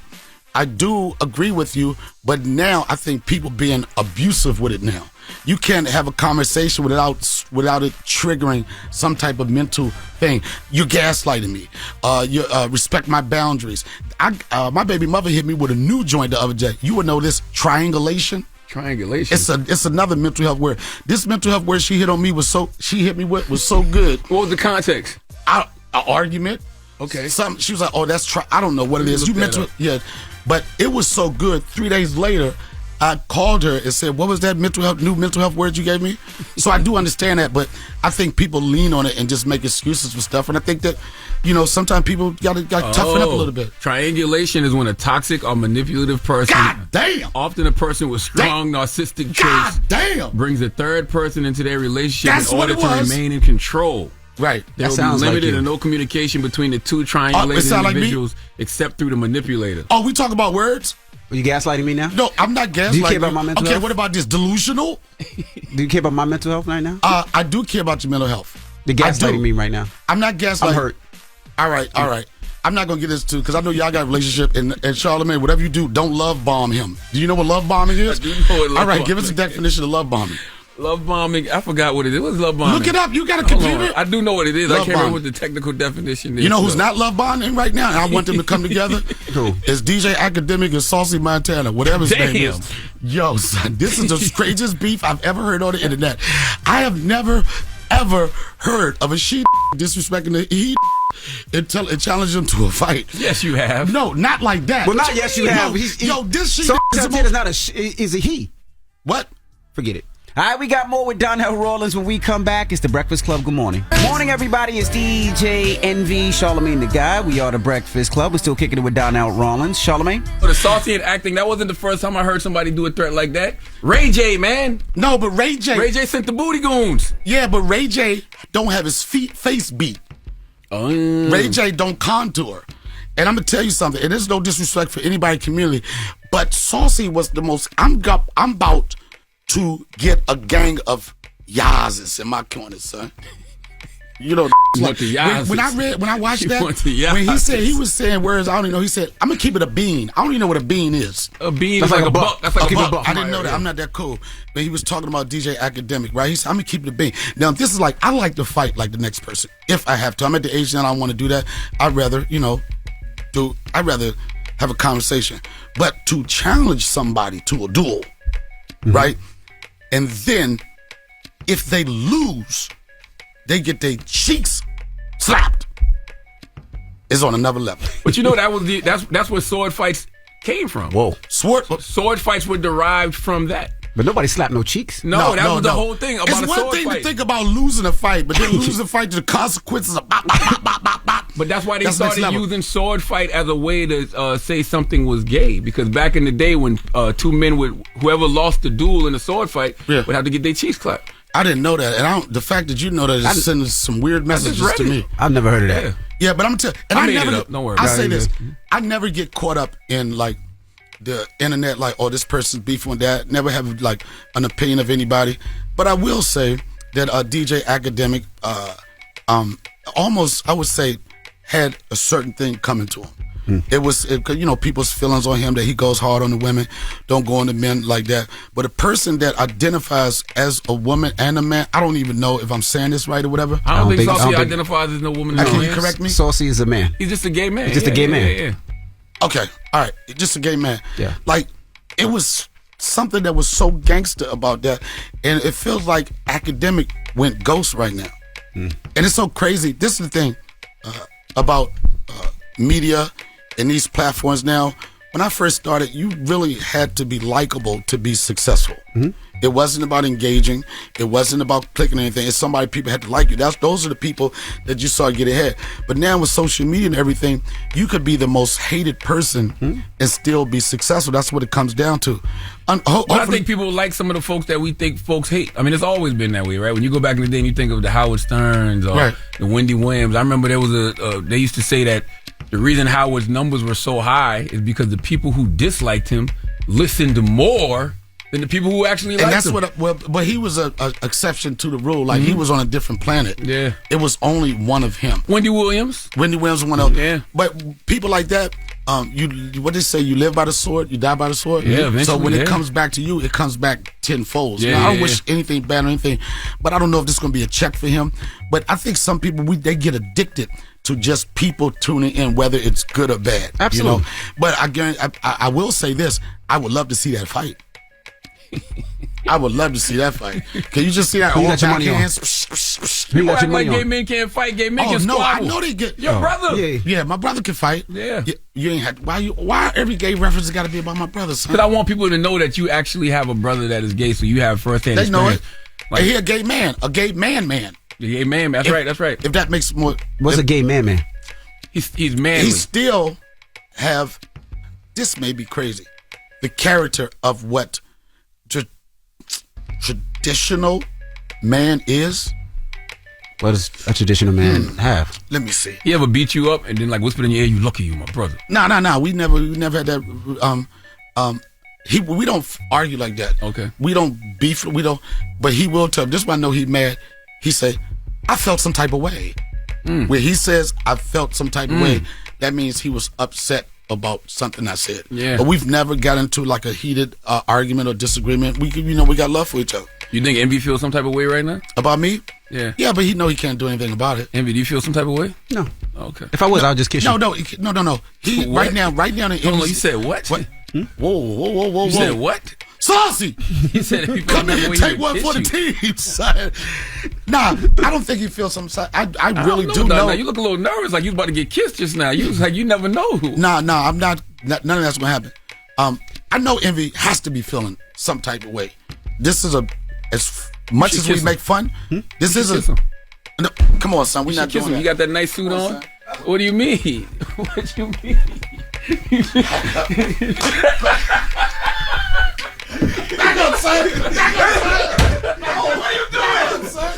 agree with you, but now I think people being abusive with it now. You can't have a conversation without it triggering some type of mental thing. You're gaslighting me. You respect my boundaries. My baby mother hit me with a new joint the other day. You would know this, triangulation. Triangulation. It's another mental health word. This mental health word she hit me with was so good. What was the context? An argument. Okay. She was like, oh, that's I don't know what it is. You mental, yeah. But it was so good. 3 days later, I called her and said, what was that new mental health word you gave me? So I do understand that, but I think people lean on it and just make excuses for stuff. And I think that, sometimes people got to toughen up a little bit. Triangulation is when a toxic or manipulative person, God damn, often a person with strong narcissistic traits, brings a third person into their relationship in order to remain in control. Right. There will be limited and no communication between the two triangulated individuals except through the manipulator. Oh, we talk about words? Are you gaslighting me now? No, I'm not gaslighting. Do you care about my mental health? Okay, what about this? Delusional? Do you care about my mental health right now? I do care about your mental health. You're gaslighting me right now. I'm not gaslighting. I'm hurt. All right. I'm not going to get this too, because I know y'all got a relationship, and Charlamagne, whatever you do, don't love bomb him. Do you know what love bombing is? I do know what love All right, bombing give us a definition of love bombing. Love bombing. I forgot what it is. What's love bombing? Look it up. You got a Hold computer? on. I do know what it is. Love I can't remember bombing. what the technical definition is. You know who's not love bonding right now? And I want them to come together. Who? It's DJ Academic and Saucy Montana, whatever his name Damn. is. Yo, son, this is the craziest beef I've ever heard on the internet. I have never, ever heard of a she disrespecting the he and challenge him to a fight. Yes, you have. No, not like that. Well, not yes, you have. This she so is is not is a he. What? Forget it. All right, we got more with Donell Rawlings when we come back. It's the Breakfast Club. Good morning. Morning, everybody. It's DJ NV, Charlamagne the Guy. We are the Breakfast Club. We're still kicking it with Donell Rawlings. Charlamagne? For the saucy and acting, that wasn't the first time I heard somebody do a threat like that. Ray J, man. No, but Ray J sent the booty goons. Yeah, but Ray J don't have his face beat. Ray J don't contour. And I'm going to tell you something, and there's no disrespect for anybody in the community, but Saucy was the most, I'm about to get a gang of Yaz's in my corner, son. You know, want the Yaz's. when I watched You that, want the when Yaz's. he was saying words I don't even know, he said, I'm going to keep it a bean. I don't even know what a bean is. A bean is like a buck. That's like a a buck. I didn't know that. I'm not that cool. But he was talking about DJ Academic, right? He said, I'm going to keep it a bean. Now, this is like, I like to fight like the next person. If I have to. I'm at the age now I want to do that. I'd rather, I'd rather have a conversation. But to challenge somebody to a duel, right? And then, if they lose, they get their cheeks slapped. It's on another level. But that's where sword fights came from. Whoa. Sword fights were derived from that. But nobody slapped no cheeks. No, that was the whole thing about it's a one sword thing fight. to think about losing a fight, but then losing a fight to the consequences of bop, bop, bop, bop, bop, bop. But that's why they That's next started level. using sword fight as a way to say something was gay. Because back in the day when two men whoever lost the duel in a sword fight would have to get their cheeks clapped. I didn't know that, and the fact that you know that is sending some weird messages to me. I've never heard of that. Yeah, but I'm telling you, I made it up. Don't worry I about say it. this: I never get caught up in like the internet, like, oh, this person's beefing with that. Never have like an opinion of anybody. But I will say that DJ Academic, almost I would say, had a certain thing coming to him. It was, people's feelings on him that he goes hard on the women, don't go on the men like that. But a person that identifies as a woman and a man, I don't even know if I'm saying this right or whatever. I don't think Saucy identifies as no woman. Can you correct me? Saucy is a man. He's just a gay man. He's just a gay man. Yeah. Okay, all right, just a gay man. Yeah. Like, it was something that was so gangster about that, and it feels like Academic went ghost right now. And it's so crazy. This is the thing about media and these platforms now. When I first started, you really had to be likable to be successful. It wasn't about engaging. It wasn't about clicking anything. It's somebody people had to like you. Those are the people that you saw get ahead. But now with social media and everything, you could be the most hated person and still be successful. That's what it comes down to. But I think people like some of the folks that we think folks hate. I mean, it's always been that way, right? When you go back in the day and you think of the Howard Sterns or the Wendy Williams, I remember there was they used to say that the reason Howard's numbers were so high is because the people who disliked him listened more than the people who actually liked him. And that's but he was an exception to the rule. Like, he was on a different planet. Yeah. It was only one of him. Wendy Williams was one of them. Yeah. But people like that, what they say, you live by the sword, you die by the sword. Yeah, eventually, so when it comes back to you, it comes back tenfold. Yeah, Now, I don't wish anything bad or anything, but I don't know if this is going to be a check for him. But I think some people, they get addicted to just people tuning in, whether it's good or bad. Absolutely. But I will say this: I would love to see that fight. I would love to see that fight. Can you just see that? Who All got your money on? backhands. Who got your like money gay on? men can't fight. Gay men Oh can no, I squabble. know they get Your brother. Yeah, my brother can fight. Yeah. You ain't had why every gay reference got to be about my brother, son? Because I want people to know that you actually have a brother that is gay, so you have firsthand They know experience. it. Like, He a gay man, a gay man. The gay man. That's right. That's right. If that makes more. What's a gay man? He's manly. He still have. This may be crazy. The character of what traditional man is. What does a traditional man have? Let me see. He ever beat you up and then like whispered in your ear, "You lucky, you my brother." No. We never had that. We don't argue like that. Okay. We don't beef. We don't. But he will tell. This is why I know he's mad. He say, "I felt some type of way." Where he says, "I felt some type of way," that means he was upset about something I said. Yeah. But we've never got into like a heated argument or disagreement. We got love for each other. You think Envy feels some type of way right now? About me? Yeah. Yeah, but he know he can't do anything about it. Envy, do you feel some type of way? No. Okay. If I was, I would just kiss you. No. He What? right now. You said what? What? Whoa. You said what? Saucy! He said if you Come in and take one for the team, son. Nah, I don't think he feels some side. I really do know. Now, you look a little nervous, like you was about to get kissed just now. You was like, you never know. Nah, I'm not. None of that's gonna happen. I know Envy has to be feeling some type of way. This is as much as we make fun. This is a. No, come on, son. We're not doing that. You got that nice suit on. What do you mean? What do you mean? Back up, son. Oh, what are you doing, son?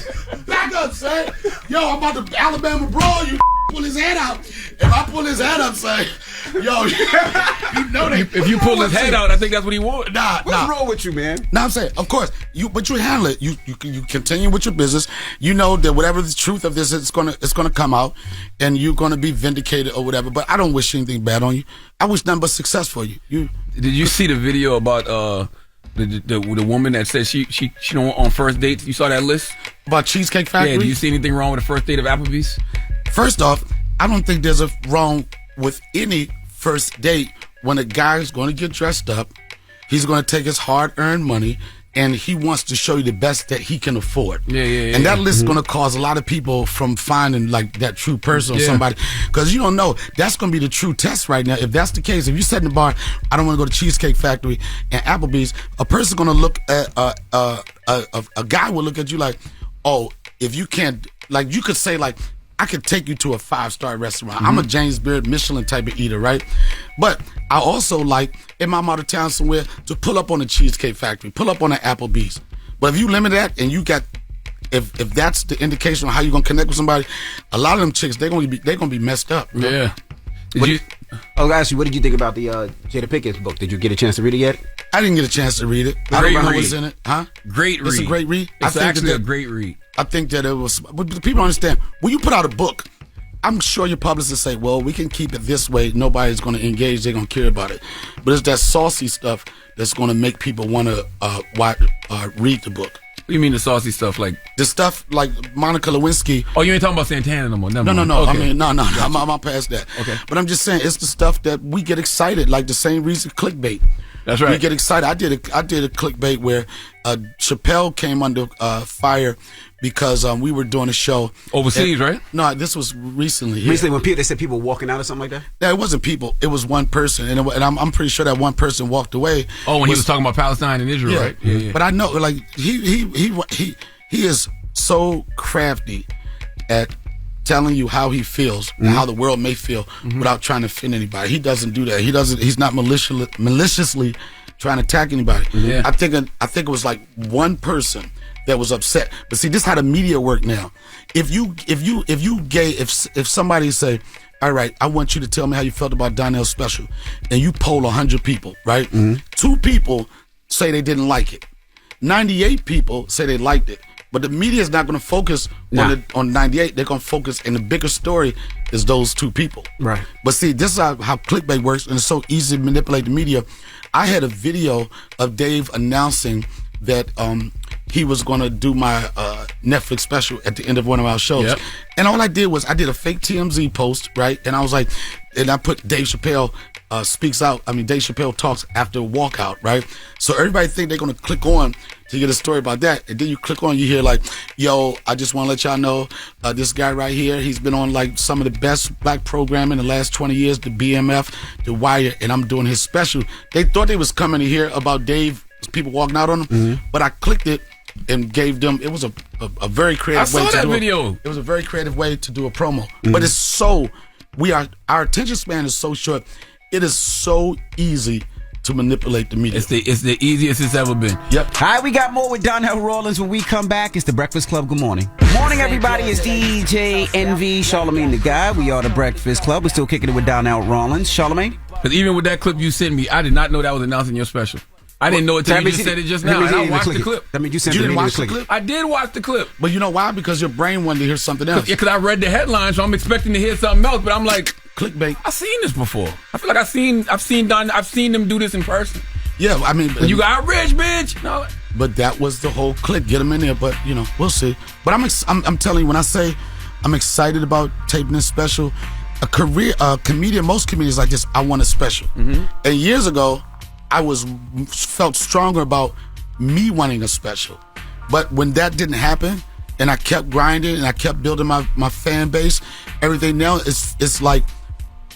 Back up, son. Yo, I'm about to Alabama brawl. You pull his head out. If I pull his head up, son, yo, you know they. If you pull his head out, I think that's what he wants. What's wrong with you, man? I'm saying, of course, but you handle it. You continue with your business. You know that whatever the truth of this is, it's gonna come out, and you're gonna be vindicated or whatever. But I don't wish anything bad on you. I wish nothing but success for you. Did you see the video about the woman that said she don't on first dates? You saw that list about Cheesecake Factory? Yeah. Do you see anything wrong with the first date of Applebee's? First off, I don't think there's a wrong with any first date when a guy is going to get dressed up. He's going to take his hard-earned money, and he wants to show you the best that he can afford. And that list is going to cause a lot of people from finding like that true person or somebody, because you don't know. That's going to be the true test right now. If that's the case, if you set in the bar, I don't want to go to Cheesecake Factory and Applebee's, a person's going to look at a guy will look at you like, oh, if you can't, like you could say like, I could take you to a 5-star restaurant. I'm a James Beard Michelin type of eater, right? But I also like, if I'm out of town somewhere, to pull up on a Cheesecake Factory, pull up on an Applebee's. But if you limit that and you got, if that's the indication of how you're gonna connect with somebody, a lot of them chicks they're gonna be messed up. Bro. Yeah. I'll ask you, what did you think about the Jada Pickett's book? Did you get a chance to read it yet? I didn't get a chance to read it. I don't know what was in it. Huh? Great read. It's a great read. It's actually a great read. I think that it was, but the people understand, when you put out a book, I'm sure your publicists say, well, we can keep it this way. Nobody's going to engage. They're going to care about it. But it's that saucy stuff that's going to make people want to read the book. What do you mean the saucy stuff? Like the stuff like Monica Lewinsky. Oh, you ain't talking about Santana no more. No. Okay. I mean, no. I'm past that. Okay. But I'm just saying, it's the stuff that we get excited, like the same reason clickbait. That's right. We get excited. I did a clickbait where Chappelle came under fire because we were doing a show overseas, right? No, this was recently. Here. Recently, when they said people walking out or something like that. Yeah, it wasn't people. It was one person, and I'm pretty sure that one person walked away. Oh, when he was talking about Palestine and Israel, right? Yeah. But I know, like he is so crafty at telling you how he feels and how the world may feel without trying to offend anybody. He doesn't do that. He's not maliciously trying to attack anybody. Yeah. I think it was like one person that was upset. But see, this is how the media work now. If somebody say, all right, I want you to tell me how you felt about Donell's special, and you poll 100 people, right? 2 people say they didn't like it. 98 people say they liked it. But the media is not going to focus on 98. They're going to focus, and the bigger story is those 2 people. Right. But see, this is how clickbait works, and it's so easy to manipulate the media. I had a video of Dave announcing that he was going to do my Netflix special at the end of one of our shows. Yep. And all I did was I did a fake TMZ post, right? And I was like, and I put Dave Chappelle speaks out. I mean, Dave Chappelle talks after a walkout, right? So everybody think they're going to click on to get a story about that. And then you click on, you hear like, yo, I just want to let y'all know this guy right here, he's been on like some of the best black programming in the last 20 years, the BMF, the Wire, and I'm doing his special. They thought they was coming to hear about Dave, people walking out on him, but I clicked it and gave them, it was a very creative way to do video. It was a very creative way to do a promo. But it's so, our attention span is so short. It is so easy to manipulate the media. It's the easiest it's ever been. Yep. All right, we got more with Donell Rawlings when we come back. It's the Breakfast Club. Good morning. Morning, everybody. It's DJ NV, Charlamagne the Guy. We are the Breakfast Club. We're still kicking it with Donell Rawlings. Charlamagne? Because even with that clip you sent me, I did not know that was announcing your special. I didn't know it until you just said it just now. And I watched the clip. That means you didn't watch the clip? I did watch the clip. But you know why? Because your brain wanted to hear something else. Yeah, because I read the headline, so I'm expecting to hear something else. But I'm like, clickbait. I've seen this before. I feel like I've seen them do this in person. Yeah, I mean, you got rich, bitch. No. But that was the whole clip. Get them in there. But we'll see. But I'm telling you, when I say I'm excited about taping this special, comedian, most comedians like this, I want a special. And years ago, I felt stronger about me wanting a special. But when that didn't happen, and I kept grinding and I kept building my fan base, everything now it's like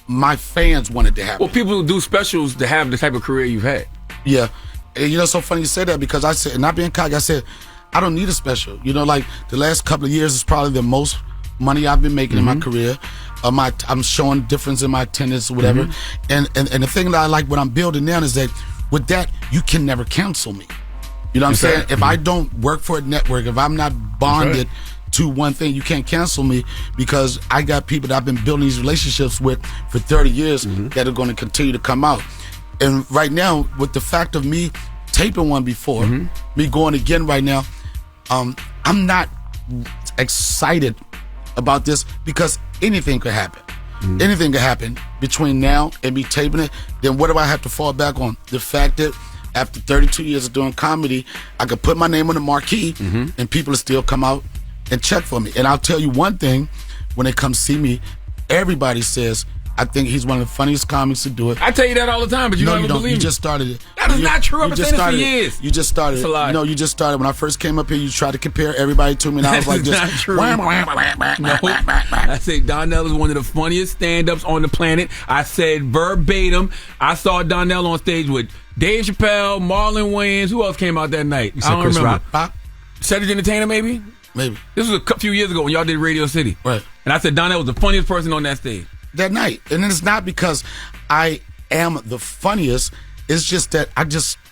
my fans wanted to happen. Well, people do specials to have the type of career you've had. Yeah. And it's so funny you say that, because I said, not being cocky, I said, I don't need a special. Like the last couple of years is probably the most money I've been making in my career. I'm showing difference in my attendance or whatever. And the thing that I like what I'm building now is that with that, you can never cancel me. You know what I'm saying? If I don't work for a network, if I'm not bonded to one thing, you can't cancel me, because I got people that I've been building these relationships with for 30 years that are going to continue to come out. And right now, with the fact of me taping one before, me going again right now, I'm not excited about this, because anything could happen. Anything could happen between now and me taping it. Then what do I have to fall back on? The fact that after 32 years of doing comedy, I could put my name on the marquee and people will still come out and check for me. And I'll tell you one thing, when they come see me, everybody says, I think he's one of the funniest comics to do it. I tell you that all the time, but you don't believe me. You just started it. That is not true. I've been saying this for years. You just started it. No, you just started. When I first came up here, you tried to compare everybody to me, and I was like, not true. No. I said Donell is one of the funniest stand-ups on the planet. I said verbatim. I saw Donell on stage with Dave Chappelle, Marlon Wayans. Who else came out that night? You said Chris Rock? Cedric Entertainer, maybe? Maybe. This was a few years ago when y'all did Radio City. Right. And I said Donell was the funniest person on that stage. That night. And it's not because I am the funniest. It's just that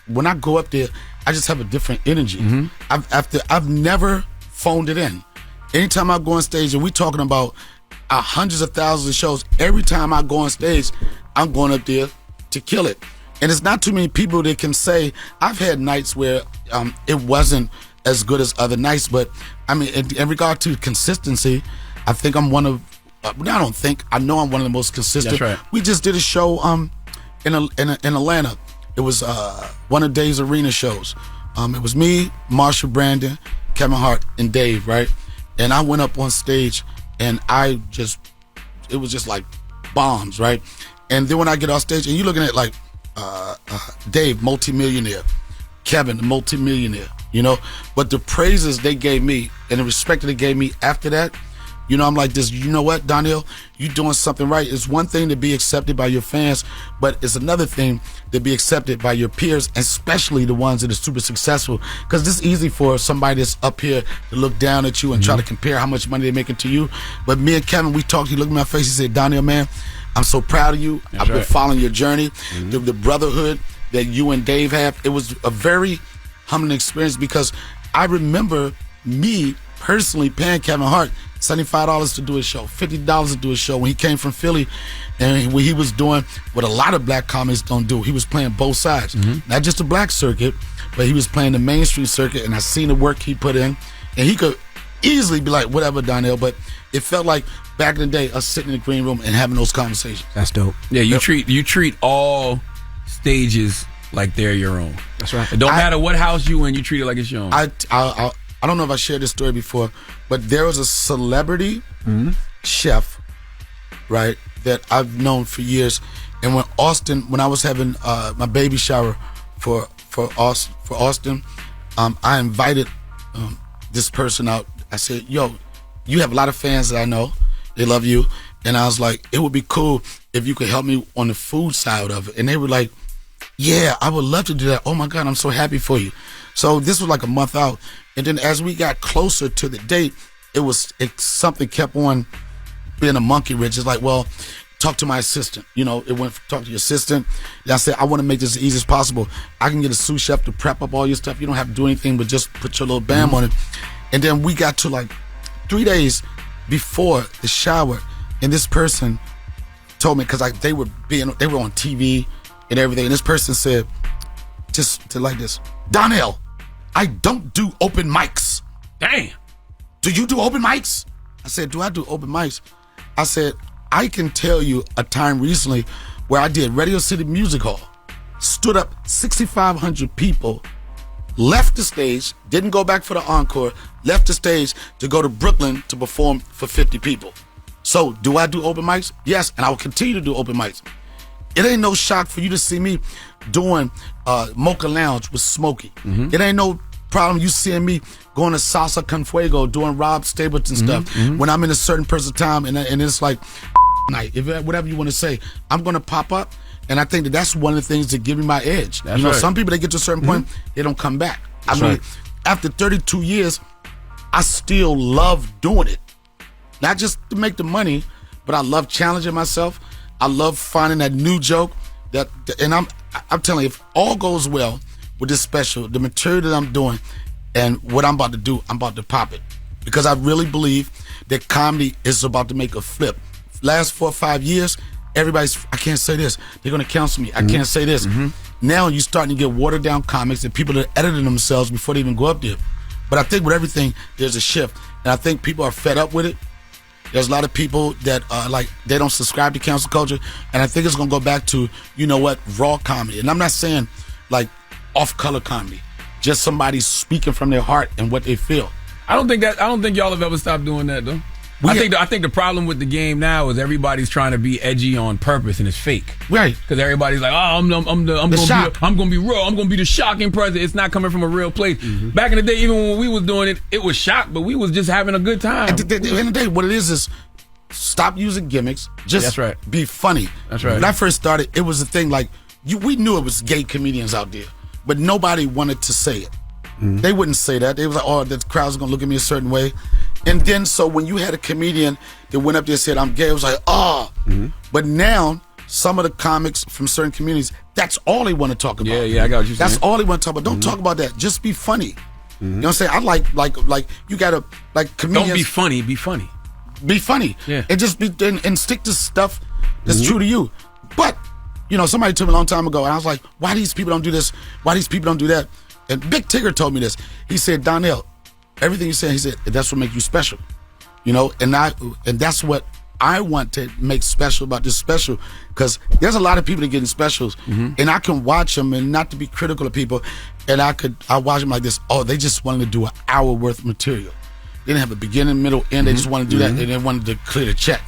when I go up there, I just have a different energy. I've never phoned it in. Anytime I go on stage, and we're talking about hundreds of thousands of shows, every time I go on stage, I'm going up there to kill it. And it's not too many people that can say, I've had nights where it wasn't as good as other nights, but I mean, in regard to consistency, I think I'm one of, I know I'm one of the most consistent. That's right. We just did a show in Atlanta. It was one of Dave's arena shows. It was me, Marshall Brandon, Kevin Hart, and Dave, right? And I went up on stage, and it was just like bombs, right? And then when I get off stage, and you're looking at like Dave, multimillionaire, Kevin, multimillionaire, but the praises they gave me and the respect that they gave me after that, I'm like this, you know what, Donell, you doing something right. It's one thing to be accepted by your fans, but it's another thing to be accepted by your peers, especially the ones that are super successful, because it's easy for somebody that's up here to look down at you and try to compare how much money they're making to you. But me and Kevin, we talked, he looked in my face, he said, Donell, man, I'm so proud of you. I've been following your journey, the brotherhood that you and Dave have. It was a very humbling experience, because I remember me personally paying Kevin Hart $75 to do a show, $50 to do a show when he came from Philly, and when he was doing what a lot of black comics don't do. He was playing both sides, not just the black circuit, but he was playing the mainstream circuit, and I seen the work he put in, and he could easily be like, whatever, Donell, but it felt like back in the day, us sitting in the green room and having those conversations. That's dope. Yeah, you treat all stages like they're your own. That's right. It don't matter what house you in, you treat it like it's your own. I don't know if I shared this story before, but there was a celebrity chef, right, that I've known for years. And when I was having my baby shower for Austin, I invited this person out. I said, yo, you have a lot of fans that I know. They love you. And I was like, it would be cool if you could help me on the food side of it. And they were like, yeah, I would love to do that. Oh my God, I'm so happy for you. So this was like a month out. And then as we got closer to the date, something kept on being a monkey wrench. It's like, well, talk to my assistant. It went from talk to your assistant. And I said, I want to make this as easy as possible. I can get a sous chef to prep up all your stuff. You don't have to do anything but just put your little bam on it. And then we got to like 3 days before the shower, and this person told me, because they were on TV and everything, and this person said, just to like this, Donell, I don't do open mics. Damn. Do you do open mics? I said, do I do open mics? I said, I can tell you a time recently where I did Radio City Music Hall, stood up 6,500 people, left the stage, didn't go back for the encore, left the stage to go to Brooklyn to perform for 50 people. So do I do open mics? Yes, and I will continue to do open mics. It ain't no shock for you to see me doing Mocha Lounge with Smokey. Mm-hmm. It ain't no problem you seeing me going to Salsa Con Fuego, doing Rob Stapleton stuff when I'm in a certain person's time and it's like night, whatever you want to say, I'm going to pop up. And I think that's one of the things that give me my edge. That's right. Some people, they get to a certain point, they don't come back. That's I mean, right. after 32 years, I still love doing it. Not just to make the money, but I love challenging myself. I love finding that new joke. And I'm telling you, if all goes well with this special, the material that I'm doing and what I'm about to do, I'm about to pop it. Because I really believe that comedy is about to make a flip. Last 4 or 5 years, everybody's, I can't say this. They're going to cancel me. I can't say this. Now you're starting to get watered down comics and people that are editing themselves before they even go up there. But I think with everything, there's a shift. And I think people are fed up with it. There's a lot of people that they don't subscribe to cancel culture. And I think it's going to go back to, you know what, raw comedy. And I'm not saying like off-color comedy. Just somebody speaking from their heart and what they feel. I don't think y'all have ever stopped doing that though. I think the problem with the game now is everybody's trying to be edgy on purpose and it's fake. Right. Because everybody's like, I'm gonna be real. I'm gonna be the shocking president. It's not coming from a real place. Back in the day, even when we was doing it, it was shock, but we was just having a good time. At the end of the day, what it is stop using gimmicks. Just That's right. be funny. That's right. When I first started, it was a thing like we knew it was gay comedians out there, but nobody wanted to say it. They wouldn't say that. They was like, oh, the crowd's gonna look at me a certain way. And then, so when you had a comedian that went up there and said, I'm gay, it was like, oh. But now, some of the comics from certain communities, that's all they want to talk about. Yeah, I got what you're saying. That's all they want to talk about. Don't talk about that. Just be funny. You know what I'm saying? I like you gotta, like, comedians. Don't be funny, be funny. Be funny. Yeah. And just be, and stick to stuff that's true to you. But, somebody told me a long time ago, and I was like, why these people don't do this? Why these people don't do that? And Big Tigger told me this. He said, Donell, everything you said, he said, that's what makes you special. And that's what I want to make special about this special, because there's a lot of people that get in specials, and I can watch them, and not to be critical of people, and I watch them like this. Oh, they just wanted to do an hour worth of material. They didn't have a beginning, middle, end. They just wanted to do that, and they wanted to clear the check.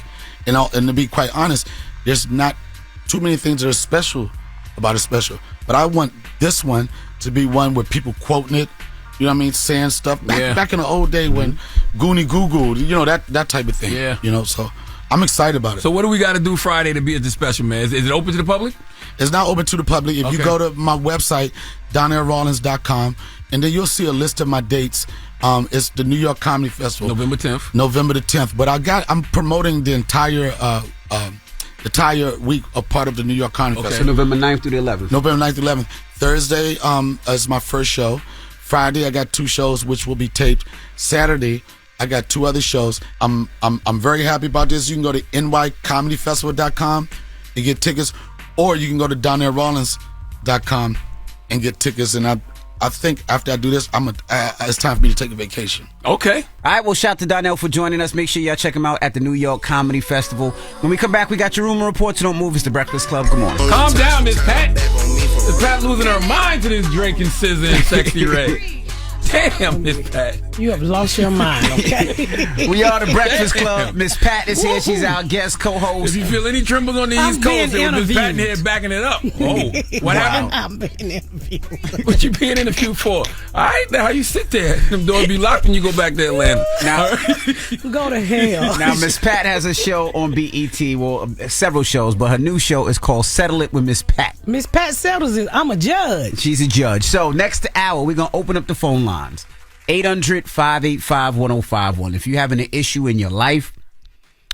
And to be quite honest, there's not too many things that are special about a special. But I want this one to be one where people quoting it, you know what I mean, saying stuff back in the old day when Goonie Googled, that type of thing. Yeah. So I'm excited about it. So what do we got to do Friday to be at the special, man? Is it open to the public? It's not open to the public. If you go to my website, DonellRawlings.com, and then you'll see a list of my dates. It's the New York Comedy Festival, November 10th. November the 10th. But I'm promoting the entire week, a part of the New York Comedy Festival. So November 9th through the 11th. November 9th through 11th. Thursday is my first show. Friday I got 2 shows which will be taped. Saturday I got 2 other shows. I'm very happy about this. You can go to nycomedyfestival.com and get tickets, or you can go to DonellRawlings.com and get tickets. And I think after I do this, it's time for me to take a vacation. Okay. All right, well, shout out to Donell for joining us. Make sure y'all check him out at the New York Comedy Festival. When we come back, we got your rumor report, so don't move. It's the Breakfast Club. Good morning. Calm down, Miss Pat. Miss Pat losing her mind to this Drake and SZA and Sexy Red. Damn, Miss Pat. You have lost your mind, okay? We are the Breakfast Club. Miss Pat is here. She's our guest co-host. If you feel any trembles on the East Coast, it was Miss Pat in here backing it up. Oh, what happened? I'm being interviewed. What you being interviewed for? All right, now how you sit there? Them doors be locked when you go back to Atlanta. Now, go to hell. Now, Miss Pat has a show on BET. Well, several shows, but her new show is called Settle It with Miss Pat. Miss Pat settles it. I'm a judge. She's a judge. So next hour, we're going to open up the phone lines. 800-585-1051. If you having an issue in your life,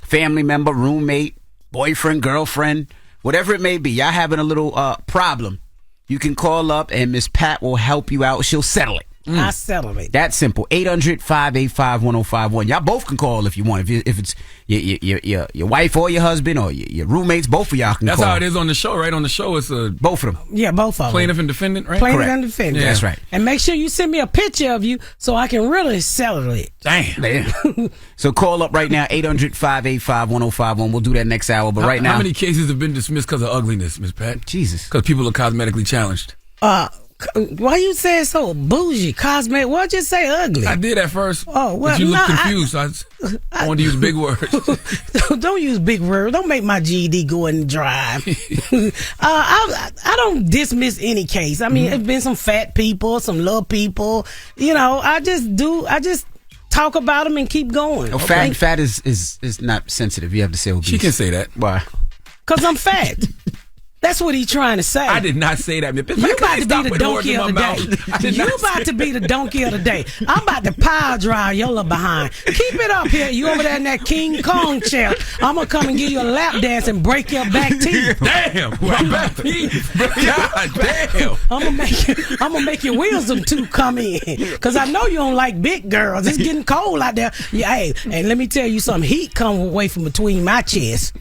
family member, roommate, boyfriend, girlfriend, whatever it may be, y'all having a little problem, you can call up and Miss Pat will help you out. She'll settle it. I settle it. That's simple. 800-585-1051. Y'all both can call if you want. If it's your wife or your husband or your roommates, both of y'all can That's call. how it is on the show, right? On the show, it's both of them. Yeah, both of them. Plaintiff and defendant, right? Plaintiff and defendant. Yeah. That's right. And make sure you send me a picture of you so I can really settle it. Damn. So call up right now, 800-585-1051. We'll do that next hour. But right now, how many cases have been dismissed because of ugliness, Miss Pat? Jesus. Because people are cosmetically challenged. Why you say it so bougie, cosmetic? Why'd you say ugly? I did at first. Oh, well, but you look no, confused. I wanted to use big words. Don't use big words. Don't make my GED go in the drive. I don't dismiss any case. I mean, it's been some fat people, some little people. You know, I just talk about them and keep going. Oh, okay? Fat is not sensitive. You have to say obese. She can say that. Why? Because I'm fat. That's what he's trying to say. I did not say that. You about to be the donkey of the day. You about to be the donkey of the day. I'm about to pile drive your little behind. Keep it up here. You over there in that King Kong chair. I'm going to come and give you a lap dance and break your back teeth. Damn. My back teeth. God damn. I'm going to make your wisdom tooth come in. Because I know you don't like big girls. It's getting cold out there. Yeah, hey, and let me tell you something. Heat come away from between my chest.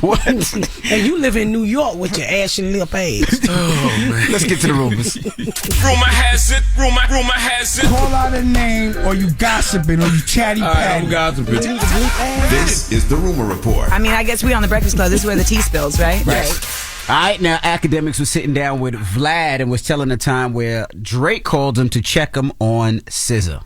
What? And you live in New York with your ashy lip ass. Oh, man. Let's get to the rumors. Rumor has it. Rumor has it. Call out a name or you gossiping or you chatty patty. I'm gossiping. This is the Rumor Report. I mean, I guess we on the Breakfast Club. This is where the tea spills, right? Right. All right, now Academics was sitting down with Vlad and was telling the time where Drake called him to check him on SZA.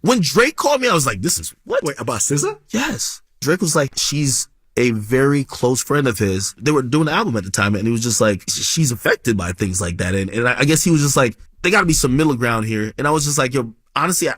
When Drake called me, I was like, this is what? Wait, about SZA? Yes. Drake was like, she's a very close friend of his. They were doing an album at the time, and he was just like, she's affected by things like that. And I guess he was just like, there got to be some middle ground here. And I was just like, yo, honestly,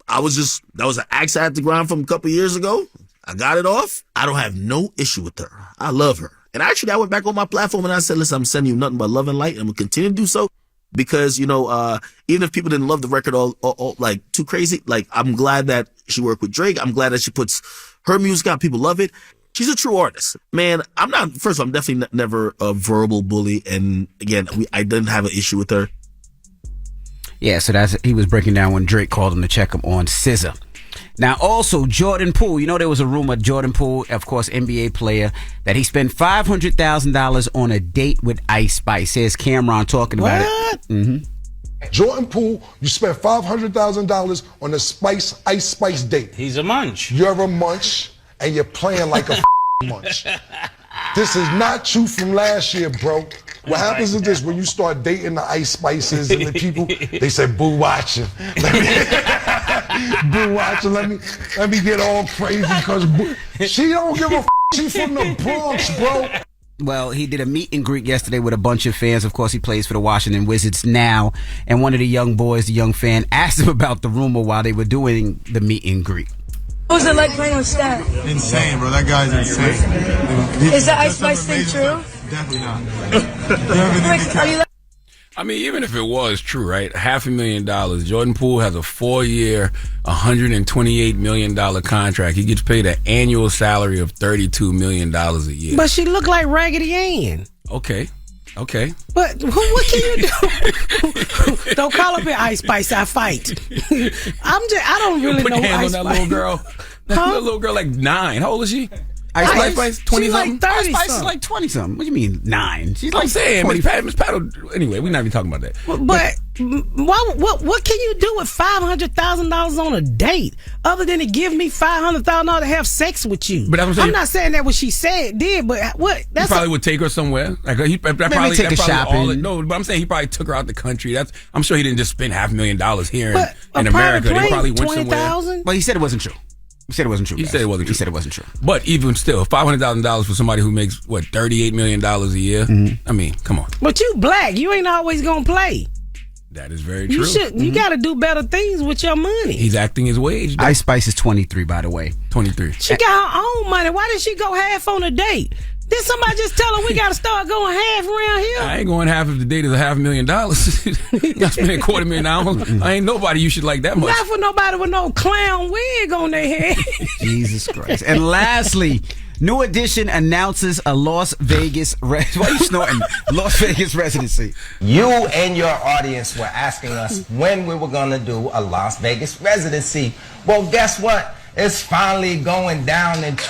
I was just, that was an axe I had to grind from a couple years ago. I got it off. I don't have no issue with her. I love her. And actually, I went back on my platform and I said, listen, I'm sending you nothing but love and light, and I'm going to continue to do so. Because, you know, even if people didn't love the record all like too crazy, like, I'm glad that she worked with Drake. I'm glad that she puts her music out. People love it. She's a true artist, man. I'm definitely never a verbal bully. And again, I didn't have an issue with her. Yeah, so he was breaking down when Drake called him to check him on SZA. Now, also, Jordan Poole. You know, there was a rumor, Jordan Poole, of course, NBA player, that he spent $500,000 on a date with Ice Spice. Here's Cameron talking about it. Mm-hmm. Jordan Poole, you spent $500,000 on a Ice Spice date. He's a munch. You're a munch, and you're playing like a munch. This is not true from last year, bro. What happens is this: when you start dating the Ice Spices and the people, they say, "Boo watching." Boo watching. Let me get all crazy because she don't give a. She's from the Bronx, bro. Well, he did a meet and greet yesterday with a bunch of fans. Of course, he plays for the Washington Wizards now. And one of the young boys, the young fan, asked him about the rumor while they were doing the meet and greet. What was it like playing with Stat? Insane, bro. That guy's insane. Is that Ice Spice thing true? Definitely not. I mean, even if it was true, right? $500,000. Jordan Poole has a 4-year, $128 million contract. He gets paid an annual salary of $32 million a year. But she looked like Raggedy Ann. Okay. But what can you do? Don't call up here Ice Spice. I fight. I don't really Put know hands Ice on that Spice. little girl. That little girl, like 9. How old is she? Ice Spice, 20 something. Like 30 Ice Spice is like 20 something. What do you mean 9? She's like I'm saying, Miss Pat. Anyway, we're not even talking about that. But what can you do with $500,000 on a date other than to give me $500,000 to have sex with you? But I'm not saying that what she did, but what? He probably would take her somewhere. Like Maybe take her shopping. No, but I'm saying he probably took her out the country. I'm sure he didn't just spend $500,000 here in a America. plane, They probably went 20,000? somewhere. Well, he said it wasn't true. He said it wasn't true. He said it wasn't true. true. But even still, $500,000 for somebody who makes $38 million a year. Mm-hmm. I mean, come on. But you black, you ain't always gonna play. That is very true. You got to do better things with your money. He's acting his wage. Though. Ice Spice is 23, by the way. 23. She got her own money. Why did she go half on a date? Did somebody just tell her we got to start going half around here? I ain't going half if the date is $500,000. Y'all spending $250,000. I ain't nobody you should like that much. Not for nobody with no clown wig on their head. Jesus Christ. And lastly, New Edition announces a Las Vegas... Why are you snorting? Las Vegas residency. You and your audience were asking us when we were going to do a Las Vegas residency. Well, guess what? It's finally going down in 2024.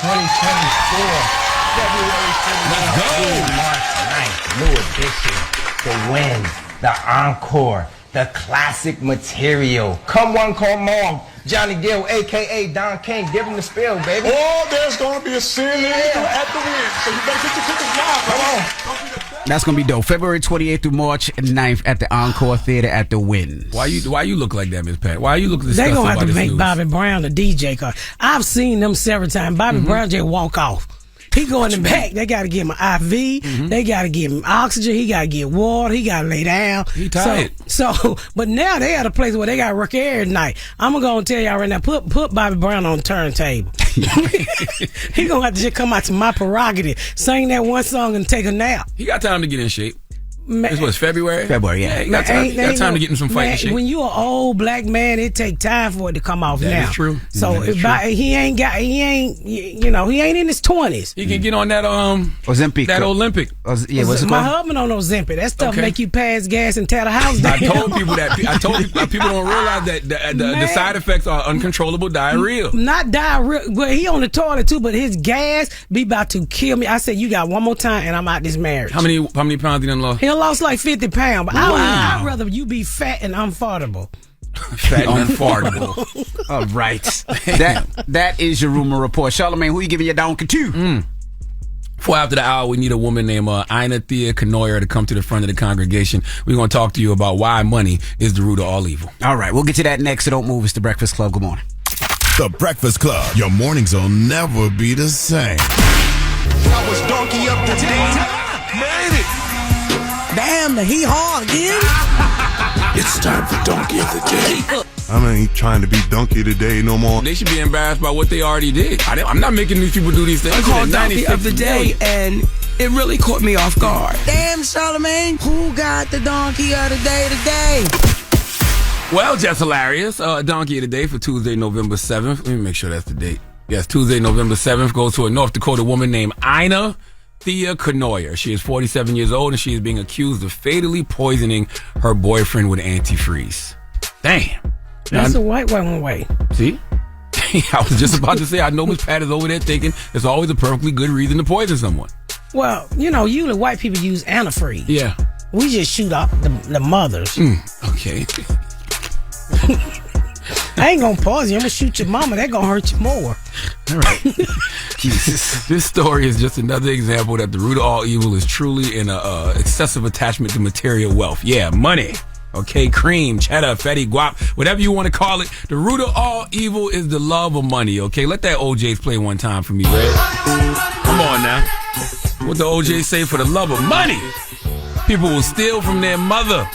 February 28th, March 9th. New Edition, the win, the encore, the classic material. Come one, come more. Johnny Gill, a.k.a. Don King, give him the spill, baby. Oh, there's going to be a scene at the win. So you better get your tickets now. Come on. That's going to be dope. February 28th through March 9th at the Encore Theater at the Wynn. Why you look like that, Miss Pat? Why you look disgusted? They going to have to make news? Bobby Brown the DJ card. I've seen them several times. Bobby Brown just walk off. He go in the back. They got to give him an IV. They got to give him oxygen. He got to get water. He got to lay down. He tired. So, but now they at a place where they got to work every night. I'm going to tell y'all right now, put Bobby Brown on the turntable. He going to have to just come out to my prerogative, sing that one song and take a nap. He got time to get in shape. This was February? February, yeah. He got time to get in some fighting shape. When you an old black man, it take time for it to come off now. That is true. So he ain't in his 20s. He can get on that Ozempic. That Olympic. What's it called? My husband on Ozempic. That stuff make you pass gas and tear the house down. I told people that. People don't realize that the side effects are uncontrollable diarrhea. Not diarrhea. Well, he on the toilet too, but his gas be about to kill me. I said, you got one more time and I'm out this marriage. How many pounds he done lost? He lost like 50 pounds. But I'd rather you be fat and unfartable. Fat and unfartable. All right. That is your rumor report. Charlamagne, who you giving your donkey to? Before after the hour, we need a woman named Ina Thea Kanoyer to come to the front of the congregation. We're going to talk to you about why money is the root of all evil. All right. We'll get to that next. So don't move. It's The Breakfast Club. Good morning. The Breakfast Club. Your mornings will never be the same. I was donkey up today. Made it. Damn, the hee-haw again. It's time for Donkey of the Day. I ain't trying to be donkey today no more. They should be embarrassed by what they already did. I'm not making these people do these things. I called Donkey of the Day, and it really caught me off guard. Damn, Charlamagne, who got the Donkey of the Day today? Well, just hilarious. Donkey of the Day for Tuesday, November 7th. Let me make sure that's the date. Yes, Tuesday, November 7th goes to a North Dakota woman named Ina Thea Kanoyer. She is 47 years old and she is being accused of fatally poisoning her boyfriend with antifreeze. Damn. That's a white one way. See? I was just about to say, I know Miss Pat is over there thinking there's always a perfectly good reason to poison someone. Well, usually white people use antifreeze. Yeah. We just shoot off the mothers. Okay. I ain't gonna pause you. I'm gonna shoot your mama. That gonna hurt you more. All right. Jesus. This story is just another example that the root of all evil is truly an excessive attachment to material wealth. Yeah, money. Okay, cream, cheddar, fetty, guap, whatever you want to call it. The root of all evil is the love of money. Okay, let that OJ's play one time for me, Red. Come on now. What the OJ say? For the love of money, people will steal from their mother.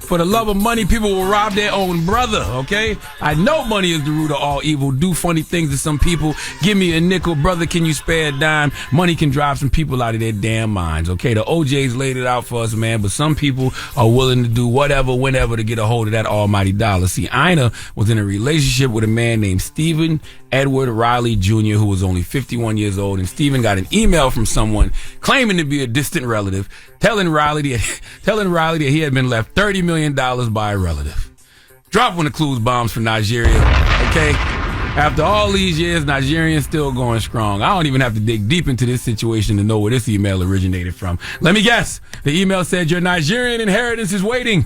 For the love of money, people will rob their own brother, okay? I know money is the root of all evil. Do funny things to some people. Give me a nickel, brother, can you spare a dime? Money can drive some people out of their damn minds, okay? The OJ's laid it out for us, man, but some people are willing to do whatever, whenever to get a hold of that almighty dollar. See, Ina was in a relationship with a man named Stephen Edward Riley Jr., who was only 51 years old, and Stephen got an email from someone claiming to be a distant relative, telling Riley that he had been left $30 million by a relative. Drop one of the clues bombs for Nigeria, okay? After all these years, Nigerians still going strong. I don't even have to dig deep into this situation to know where this email originated from. Let me guess. The email said your Nigerian inheritance is waiting.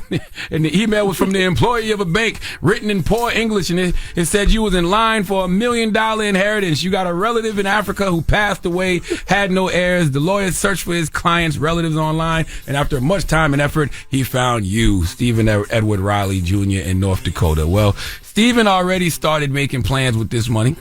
And the email was from the employee of a bank, written in poor English. And it said you was in line for $1 million inheritance. You got a relative in Africa who passed away, had no heirs. The lawyer searched for his client's relatives online. And after much time and effort, he found you, Stephen Edward Riley Jr. in North Dakota. Well, Stephen already started making plans with this money.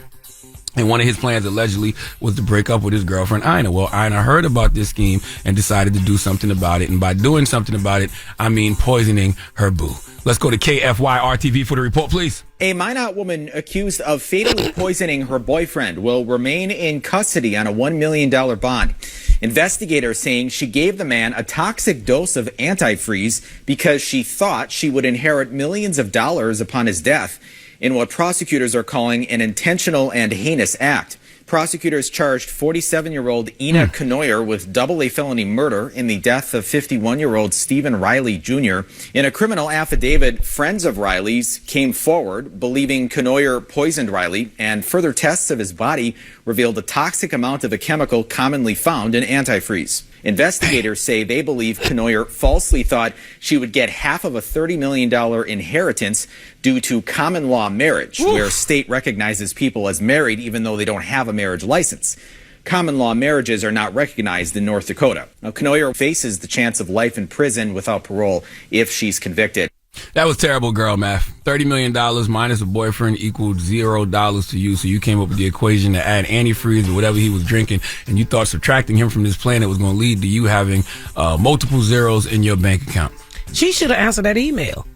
And one of his plans allegedly was to break up with his girlfriend, Ina. Well, Ina heard about this scheme and decided to do something about it. And by doing something about it, I mean poisoning her boo. Let's go to KFY-RTV for the report, please. A Minot woman accused of fatally poisoning her boyfriend will remain in custody on a $1 million bond. Investigators saying she gave the man a toxic dose of antifreeze because she thought she would inherit millions of dollars upon his death in what prosecutors are calling an intentional and heinous act. Prosecutors charged 47-year-old Ina Knoyer with double A felony murder in the death of 51-year-old Stephen Riley Jr. In a criminal affidavit, friends of Riley's came forward believing Knoyer poisoned Riley, and further tests of his body revealed a toxic amount of a chemical commonly found in antifreeze. Investigators say they believe Knoyer falsely thought she would get half of a $30 million inheritance due to common law marriage, where state recognizes people as married even though they don't have a marriage license. Common law marriages are not recognized in North Dakota. Now, Knoyer faces the chance of life in prison without parole if she's convicted. That was terrible girl math. $30 million minus a boyfriend equaled $0 to you. So you came up with the equation to add antifreeze or whatever he was drinking, and you thought subtracting him from this planet was going to lead to you having multiple zeros in your bank account. She should have answered that email.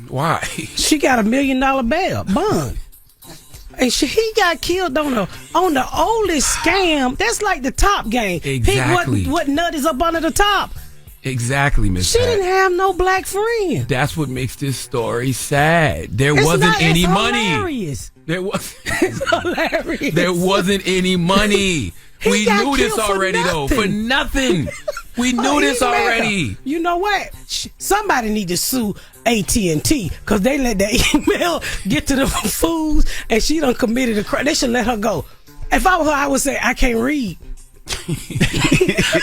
Why? She got $1 million bail bond. And he got killed on the oldest scam. That's like the top game. Exactly. Pick what nut is up under the top. Exactly, Miss. She didn't have no black friend. That's what makes this story sad. There wasn't any money. Hilarious. It's hilarious. There wasn't any money. We knew this already, though. For nothing. We knew this already. You know what? Somebody need to sue AT&T because they let that email get to the fools, and she done committed a crime. They should let her go. If I were her, I would say I can't read.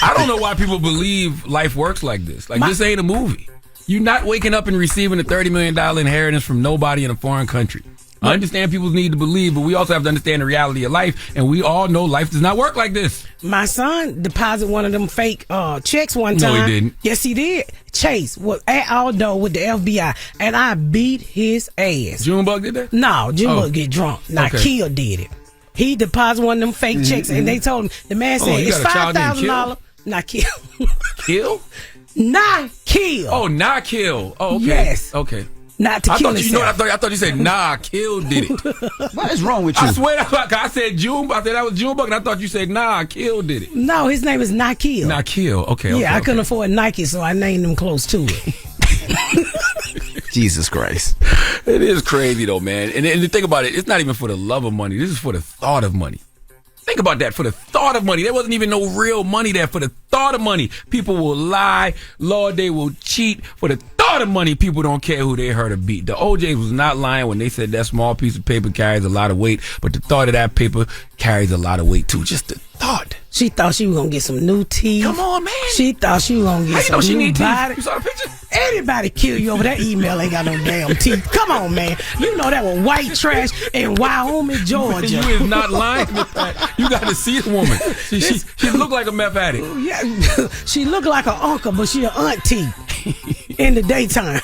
I don't know why people believe life works like this. Like, this ain't a movie. You're not waking up and receiving a $30 million inheritance from nobody in a foreign country. I understand people's need to believe, but we also have to understand the reality of life, and we all know life does not work like this. My son deposited one of them fake checks one time. No, he didn't. Yes, he did. Chase was at Aldo with the FBI, and I beat his ass. Junebug did that? No, Junebug get drunk. Now, Kill did it. He deposited one of them fake checks, and they told him, the man said, it's $5,000. Not Kill. Kill? Not Kill. Oh, not Kill. Oh, okay. Yes. Okay. Not to kill himself. I thought you said, nah, Kill did it. What is wrong with you? I swear, I said Junebug. I said that was Junebug, and I thought you said, nah, Kill did it. No, his name is Not Kill. Not Kill. Okay. Yeah, I couldn't afford Nike, so I named him close to it. Jesus Christ. It is crazy, though, man. And the thing about it, it's not even for the love of money. This is for the thought of money. Think about that. For the thought of money. There wasn't even no real money there. For the thought of money, people will lie. Lord, they will cheat. For the thought of money, people don't care who they hurt or beat. The OJs was not lying when they said that small piece of paper carries a lot of weight, but the thought of that paper carries a lot of weight, too. Just the thought. She thought she was going to get some new teeth. Come on, man. She thought she was going to get some new body. You saw the picture? Anybody kill you over that email ain't got no damn teeth. Come on, man. You know that was white trash in Wyoming, Georgia. You is not lying with that. You got to see the woman. She looked like a meth addict. Yeah, she looked like an uncle, but she an auntie in the daytime.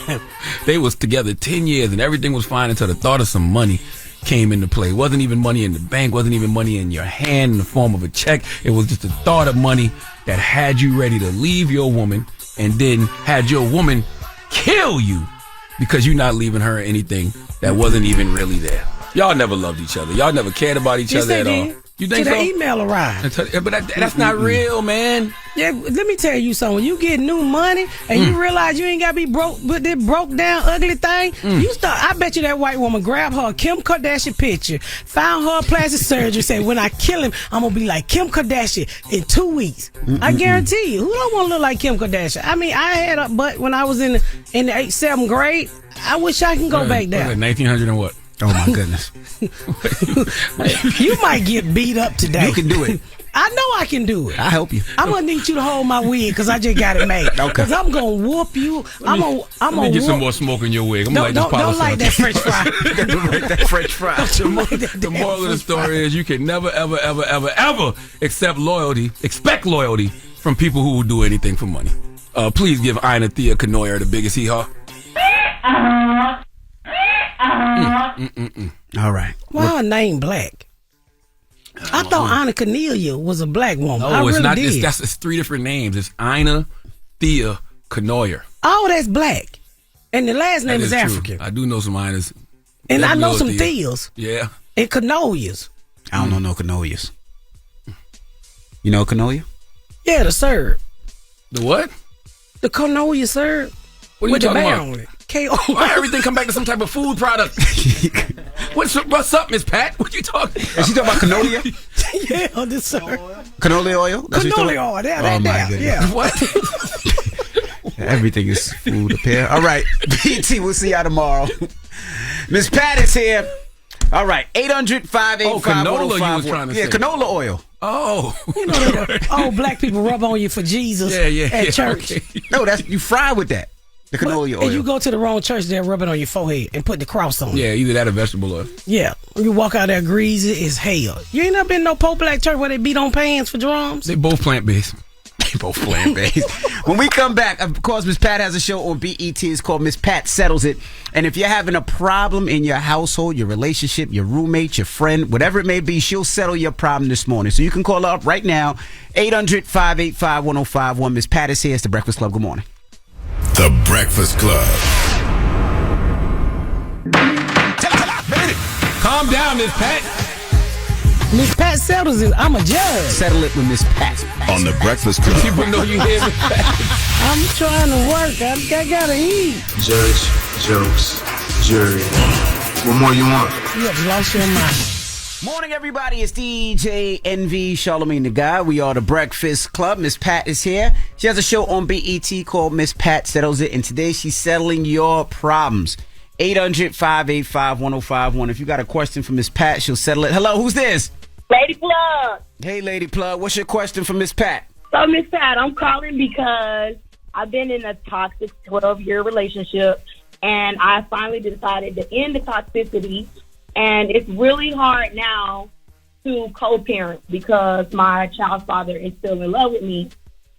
They was together 10 years and everything was fine until the thought of some money came into play. It wasn't even money in the bank, wasn't even money in your hand in the form of a check. It was just the thought of money that had you ready to leave your woman and then had your woman kill you because you're not leaving her anything that wasn't even really there. Y'all never loved each other. Y'all never cared about each other at all. You think so? The email arrived. But that's not real, man. Yeah, let me tell you something. When you get new money and you realize you ain't got to be broke with this broke down ugly thing, you start. I bet you that white woman grabbed her Kim Kardashian picture, found her plastic surgery, said, when I kill him, I'm going to be like Kim Kardashian in 2 weeks. I guarantee you. Who don't want to look like Kim Kardashian? I mean, I had a butt when I was in the 8th, 7th grade. I wish I can go back there. 1900 and what? Oh, my goodness. You might get beat up today. You can do it. I know I can do it. I'll help you. I'm going to need you to hold my wig because I just got it made. Okay. Because I'm going to whoop you. I'm going to get some more smoke in your wig. I'm don't like that French fry. That French fry. The moral of the story is you can never, ever, ever, ever, ever expect loyalty from people who will do anything for money. Please give Ina Thea Knoyer the biggest hee-haw. All right. Why her name black? I thought Ina Cornelia was a black woman. No, it's not. It's 3 different names. It's Ina Thea Knoyer. Oh, that's black. And the last name is African. I do know some Inas. And I know some Theas. Yeah. And Canoias. I don't know no Canoias. You know Canoia? Yeah, the syrup. The what? The Canoia syrup. What are you talking about? K-O. Why everything come back to some type of food product? What's up, Miss Pat? What you talking about? Is she talking about canola? Yeah, this sir. Canola oil? That's what Canola you're oil. Yeah, Oh, my goodness. yeah. What? Everything is food up here. All right. BT, we'll see y'all tomorrow. Miss Pat is here. All right. 800-585-1051. Oh, canola you was trying to say. Canola oil. Oh. You know that old black people rub on you for Jesus at church. Okay. No, you fry with that. The canola oil. And you go to the wrong church, they'll rub it on your forehead and put the cross on it. Yeah, either that or vegetable oil. Yeah. You walk out there greasy as hell. You ain't never been to no Pope Black church where they beat on pans for drums? They both plant-based. Both plant-based. When we come back, of course, Miss Pat has a show on BET. It's called Miss Pat Settles It. And if you're having a problem in your household, your relationship, your roommate, your friend, whatever it may be, she'll settle your problem this morning. So you can call her up right now, 800-585-1051. Miss Pat is here. It's The Breakfast Club. Good morning. The Breakfast Club. Calm down, Miss Pat. Miss Pat settles it. I'm a judge. Settle it with Miss Pat. On The Breakfast Club. People know you hear Miss Pat. I'm trying to work. I gotta eat. Judge, jokes, jury. What more you want? You have lost your mind. Morning, everybody. It's DJ NV, Charlamagne the Guy. We are The Breakfast Club. Miss Pat is here. She has a show on BET called Miss Pat Settles It, and today she's settling your problems. 800-585-1051. If you got a question for Miss Pat, she'll settle it. Hello, who's this? Lady Plug. Hey, Lady Plug. What's your question for Miss Pat? So, Miss Pat, I'm calling because I've been in a toxic 12-year relationship, and I finally decided to end the toxicity. And it's really hard now to co-parent because my child's father is still in love with me.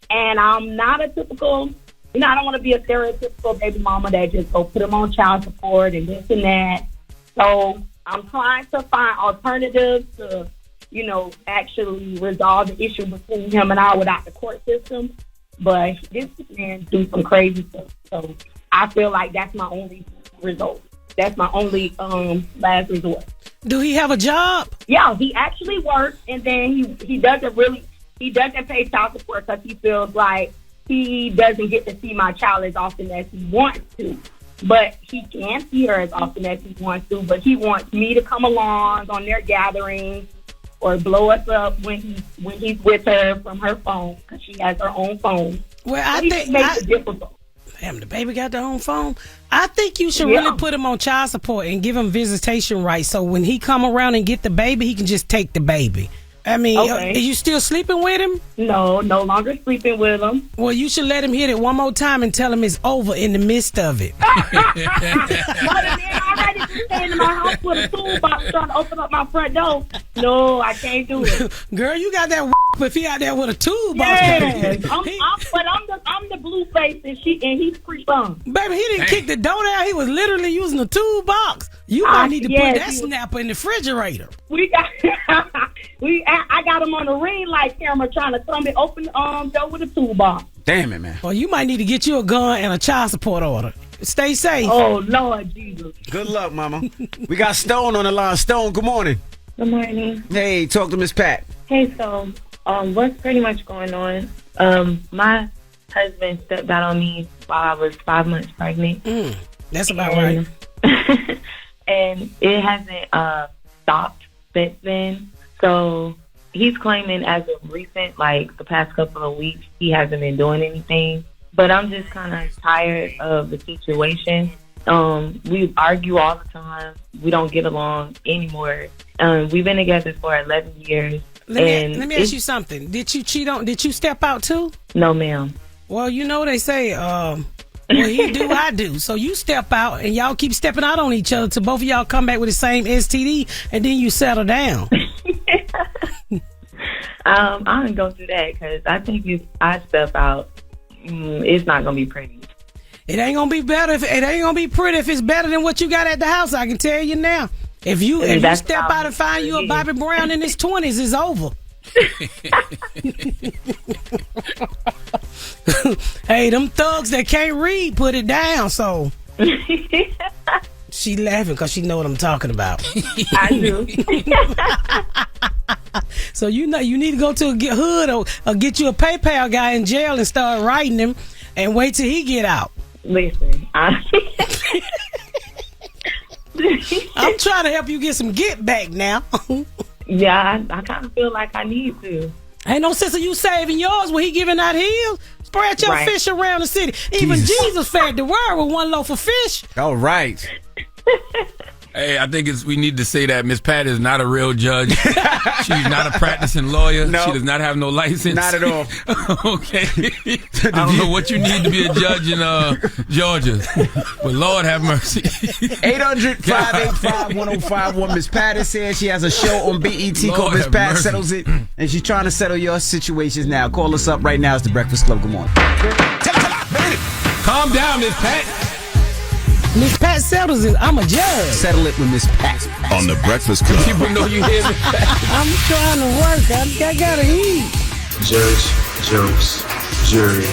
And I'm not a typical, I don't want to be a stereotypical baby mama that just go put him on child support and this and that. So I'm trying to find alternatives to, actually resolve the issue between him and I without the court system. But this man do some crazy stuff. So I feel like that's my only result. That's my only last resort. Do he have a job? Yeah, he actually works, and then he doesn't pay child support because he feels like he doesn't get to see my child as often as he wants to. But he can see her as often as he wants to, but he wants me to come along on their gatherings or blow us up when he's with her from her phone because she has her own phone. Well, I think makes it difficult. Damn, the baby got their own phone. I think you should really put him on child support and give him visitation rights. So when he come around and get the baby, he can just take the baby. I mean, Are you still sleeping with him? No longer sleeping with him. Well, you should let him hit it one more time and tell him it's over in the midst of it. But the man already just staying in my house with a toolbox trying to open up my front door. No, I can't do it. Girl, you got that if he out there with a toolbox. Yes. I'm the blue face and he's pre-bum. Baby, he didn't kick the door down. He was literally using a toolbox. You might need to put that snapper in the refrigerator. I got him on the ring light camera trying to thumb it open the door with a toolbox. Damn it, man. Well, you might need to get you a gun and a child support order. Stay safe. Oh, Lord Jesus. Good luck, Mama. We got Stone on the line. Stone, good morning. Good morning. Hey, talk to Miss Pat. Hey, so what's pretty much going on? My husband stepped out on me while I was 5 months pregnant. That's about right. And it hasn't stopped since then. So he's claiming as of recent, like the past couple of weeks, he hasn't been doing anything. But I'm just kind of tired of the situation. We argue all the time. We don't get along anymore. We've been together for 11 years. Let me ask you something. Did you step out too? No, ma'am. Well, they say, well, he do, I do. So you step out and y'all keep stepping out on each other till both of y'all come back with the same STD and then you settle down. I don't go through that because I think if I step out, it's not going to be pretty. It ain't going to be better. It ain't going to be pretty if it's better than what you got at the house. I can tell you now. If you step out and find you a Bobby Brown in his 20s, it's over. Hey, them thugs that can't read, put it down. So she laughing because she know what I'm talking about. I do. So you need to go to a hood or get you a PayPal guy in jail and start writing him and wait till he get out. Listen, I'm trying to help you get some get back now. Yeah, I kind of feel like I need to. Ain't no sense of you saving yours when he giving out heels. Spread your Right. fish around the city. Even Jesus fed the world with one loaf of fish. All right. Hey, I think we need to say that Miss Pat is not a real judge. She's not a practicing lawyer. No. She does not have no license. Not at all. Okay. I don't know what you need to be a judge in Georgia. But Lord have mercy. 800-585-1051. Miss Pat is here. She has a show on BET called Miss Pat mercy. Settles It. And she's trying to settle your situations now. Call us up right now. It's The Breakfast Club. Good morning. Calm down, Miss Pat. Miss Pat settles it. I'm a judge. Settle it with Miss Pat. On The Breakfast Club. People know you hear me. I'm trying to work. I gotta eat. Judge, jokes, jury.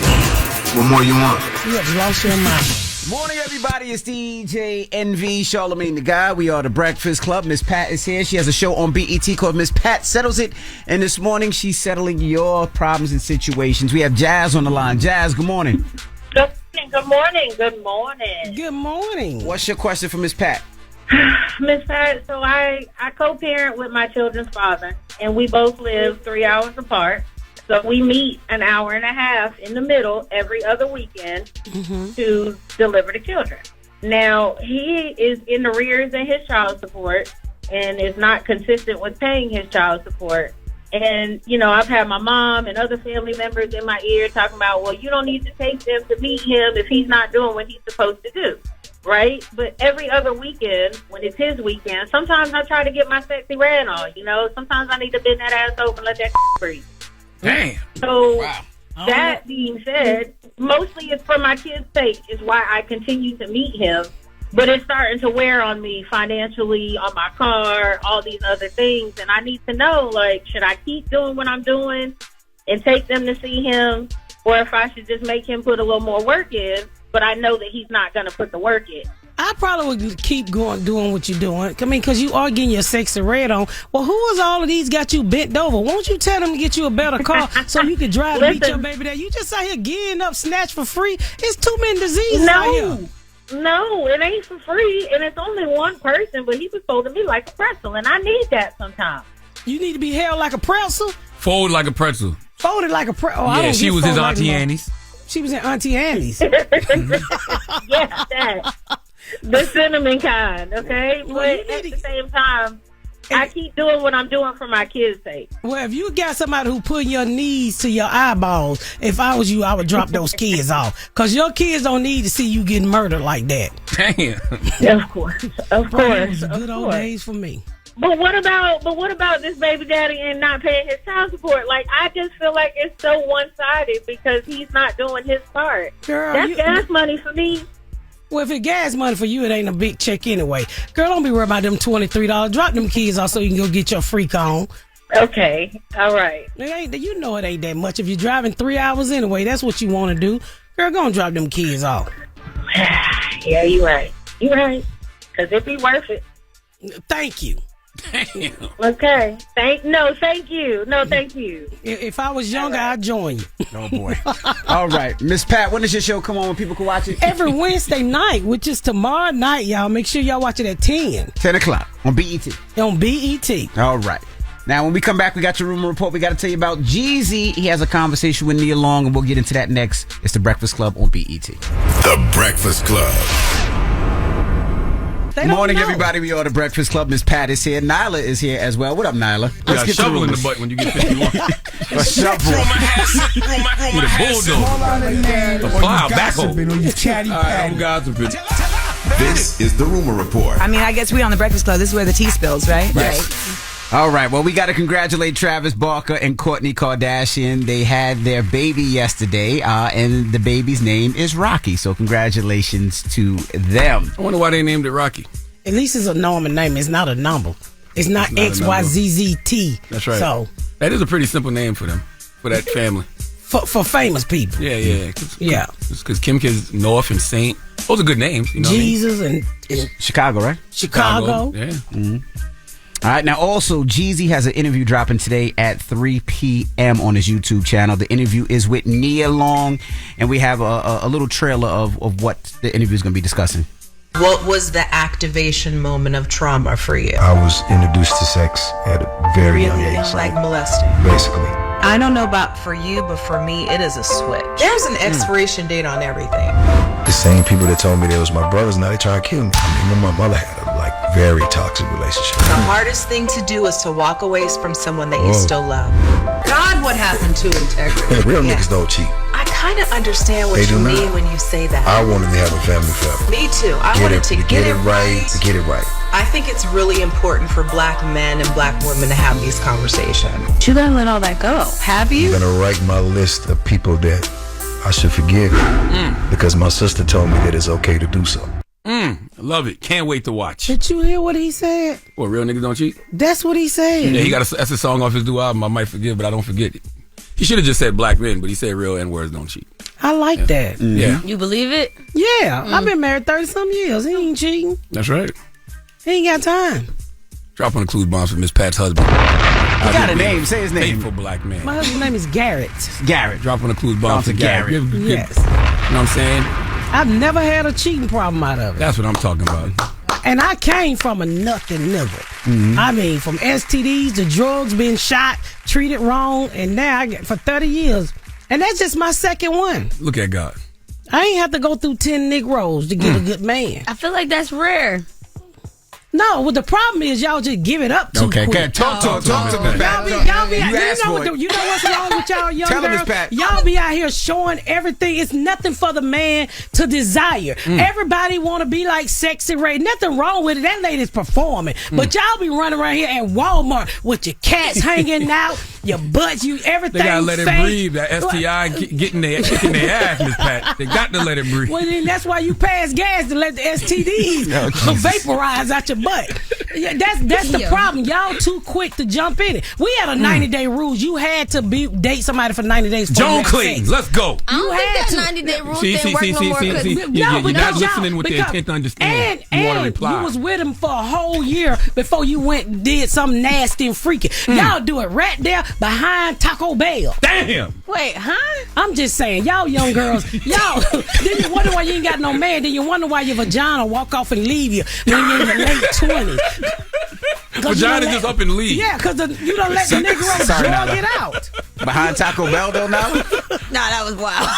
What more you want? You have lost your mind. Morning, everybody. It's DJ NV, Charlamagne the Guy. We are The Breakfast Club. Miss Pat is here. She has a show on BET called Miss Pat Settles It. And this morning, she's settling your problems and situations. We have Jazz on the line. Jazz, good morning. Good morning. Good morning. Good morning. What's your question for Miss Pat? Miss Pat, so I co-parent with my children's father, and we both live 3 hours apart. So we meet an hour and a half in the middle every other weekend to deliver the children. Now, he is in arrears in his child support and is not consistent with paying his child support. And, you know, I've had my mom and other family members in my ear talking about, well, you don't need to take them to meet him if he's not doing what he's supposed to do, right? But every other weekend, when it's his weekend, sometimes I try to get my sexy red on, you know? Sometimes I need to bend that ass over and let that breathe. Damn. So, that being said, mostly it's for my kids' sake is why I continue to meet him. But it's starting to wear on me financially, on my car, all these other things. And I need to know, like, should I keep doing what I'm doing and take them to see him? Or if I should just make him put a little more work in, but I know that he's not going to put the work in. I probably would keep doing what you're doing. I mean, because you are getting your sexy red on. Well, who is all of these got you bent over? Won't you tell them to get you a better car so you can drive to meet your baby there? You just out here getting up snatch for free. It's too many diseases out here. No, it ain't for free, and it's only one person, but he was folding me like a pretzel, and I need that sometimes. You need to be held like a pretzel? Fold like a pretzel. Folded like a pretzel? Oh, Yeah, she was his Auntie Annie's. She was in Auntie Annie's. Yeah, that. The cinnamon kind, okay? Well, but at the same time, I keep doing what I'm doing for my kids' sake. Well, if you got somebody who put your knees to your eyeballs, if I was you, I would drop those kids off. Because your kids don't need to see you getting murdered like that. Damn. Of course. Of Right, it course. was Of good old course. days for me. But what about this baby daddy and not paying his child support? Like, I just feel like it's so one-sided because he's not doing his part. Girl, that's gas money for me. Well, if it's gas money for you, it ain't a big check anyway. Girl, don't be worried about them $23. Drop them kids off so you can go get your freak on. Okay. All right. You know it ain't that much. If you're driving 3 hours anyway, that's what you want to do. Girl, go and drop them kids off. Yeah, you're right. You're right. Because it be worth it. Thank you. Okay. Thank you. No, thank you. If I was younger, I'd join you. Oh, boy. All right. Miss Pat, when does your show come on when people can watch it? Every Wednesday night, which is tomorrow night, y'all. Make sure y'all watch it at 10. 10 o'clock on BET. On BET. All right. Now, when we come back, we got your rumor report. We got to tell you about Jeezy. He has a conversation with Nia Long, and we'll get into that next. It's The Breakfast Club on BET. The Breakfast Club. Good morning, everybody. We are The Breakfast Club. Miss Pat is here. Nyla is here as well. What up, Nyla? You got a shovel in the butt when you get 51. A shovel. With a bulldog. A plow, backhoe. All right, I'm gossiping. This is the rumor report. I mean, I guess we on The Breakfast Club. This is where the tea spills, right? All right. Well, we got to congratulate Travis Barker and Kourtney Kardashian. They had their baby yesterday, and the baby's name is Rocky. So congratulations to them. I wonder why they named it Rocky. At least it's a normal name. It's not a number. It's not XYZZT. That's right. So that is a pretty simple name for them, for that family. For famous people. Yeah. Yeah. Because Kim K's North and Saint. Those are good names. You know Jesus what I mean? and Chicago, right? Chicago. Yeah. Mm-hmm. All right. Now, also, Jeezy has an interview dropping today at 3 p.m. on his YouTube channel. The interview is with Nia Long, and we have a little trailer of what the interview is going to be discussing. What was the activation moment of trauma for you? I was introduced to sex at a very young age. Like molesting. Basically. I don't know about for you, but for me, it is a switch. There's an expiration date on everything. The same people that told me they was my brothers, now they try to kill me. I mean, my mother had a very toxic relationship. The hardest thing to do is to walk away from someone that you still love. God, what happened to integrity? Real niggas don't cheat. I kind of understand what you mean when you say that. I wanted to have a family forever. Me too. I wanted to get it right. To get it right. I think it's really important for black men and black women to have these conversations. You gotta let all that go. Have you? I'm gonna write my list of people that I should forgive because my sister told me that it's okay to do so. Love it. Can't wait to watch. Did you hear what he said? What, real niggas don't cheat? That's what he said. Yeah, that's a song off his new album. I might forgive, but I don't forget it. He should have just said black men, but he said real N-words don't cheat. I like that. Yeah. You believe it? Yeah. I've been married 30-some years. He ain't cheating. That's right. He ain't got time. Drop on the clues bombs for Miss Pat's husband. You got a name. Say his name. Faithful black man. My husband's name is Garrett. Garrett. Drop on the clues bombs for Garrett. Yes. You know what I'm saying? I've never had a cheating problem out of it. That's what I'm talking about. And I came from a nothing nigga. I mean, from STDs to drugs, being shot, treated wrong, and now I get for 30 years. And that's just my second one. Look at God. I ain't have to go through 10 Negroes to get a good man. I feel like that's rare. No, well, the problem is y'all just give it up too quick. Okay, talk to me, Pat. You know what's wrong with y'all young Tell him, girls? Miss Pat. Y'all be out here showing everything. It's nothing for the man to desire. Everybody want to be like Sexy Ray. Nothing wrong with it. That lady's performing. But y'all be running around here at Walmart with your cats hanging out, your butts, everything. They gotta let it fake. breathe. That STI kicking their ass, Miss Pat. They got to let it breathe. Well, then that's why you pass gas to let the STDs vaporize out your butt. Yeah, that's the problem. Y'all too quick to jump in it. We had a 90-day rules. You had to date somebody for 90 days. Joan Clayton, let's go. I don't think that 90-day rule didn't work no more. You're not listening with the intent to understand. You want to reply. You was with him for a whole year before you went and did something nasty and freaky. Y'all do it right there behind Taco Bell. Damn. Wait, huh? I'm just saying, y'all young girls, y'all, then you wonder why you ain't got no man. Then you wonder why your vagina walk off and leave you when you're in your late 20s. Vagina just up and leave. Yeah, because you don't let the Negro drug it out. Behind Taco Bell, though, now? Nah, that was wild.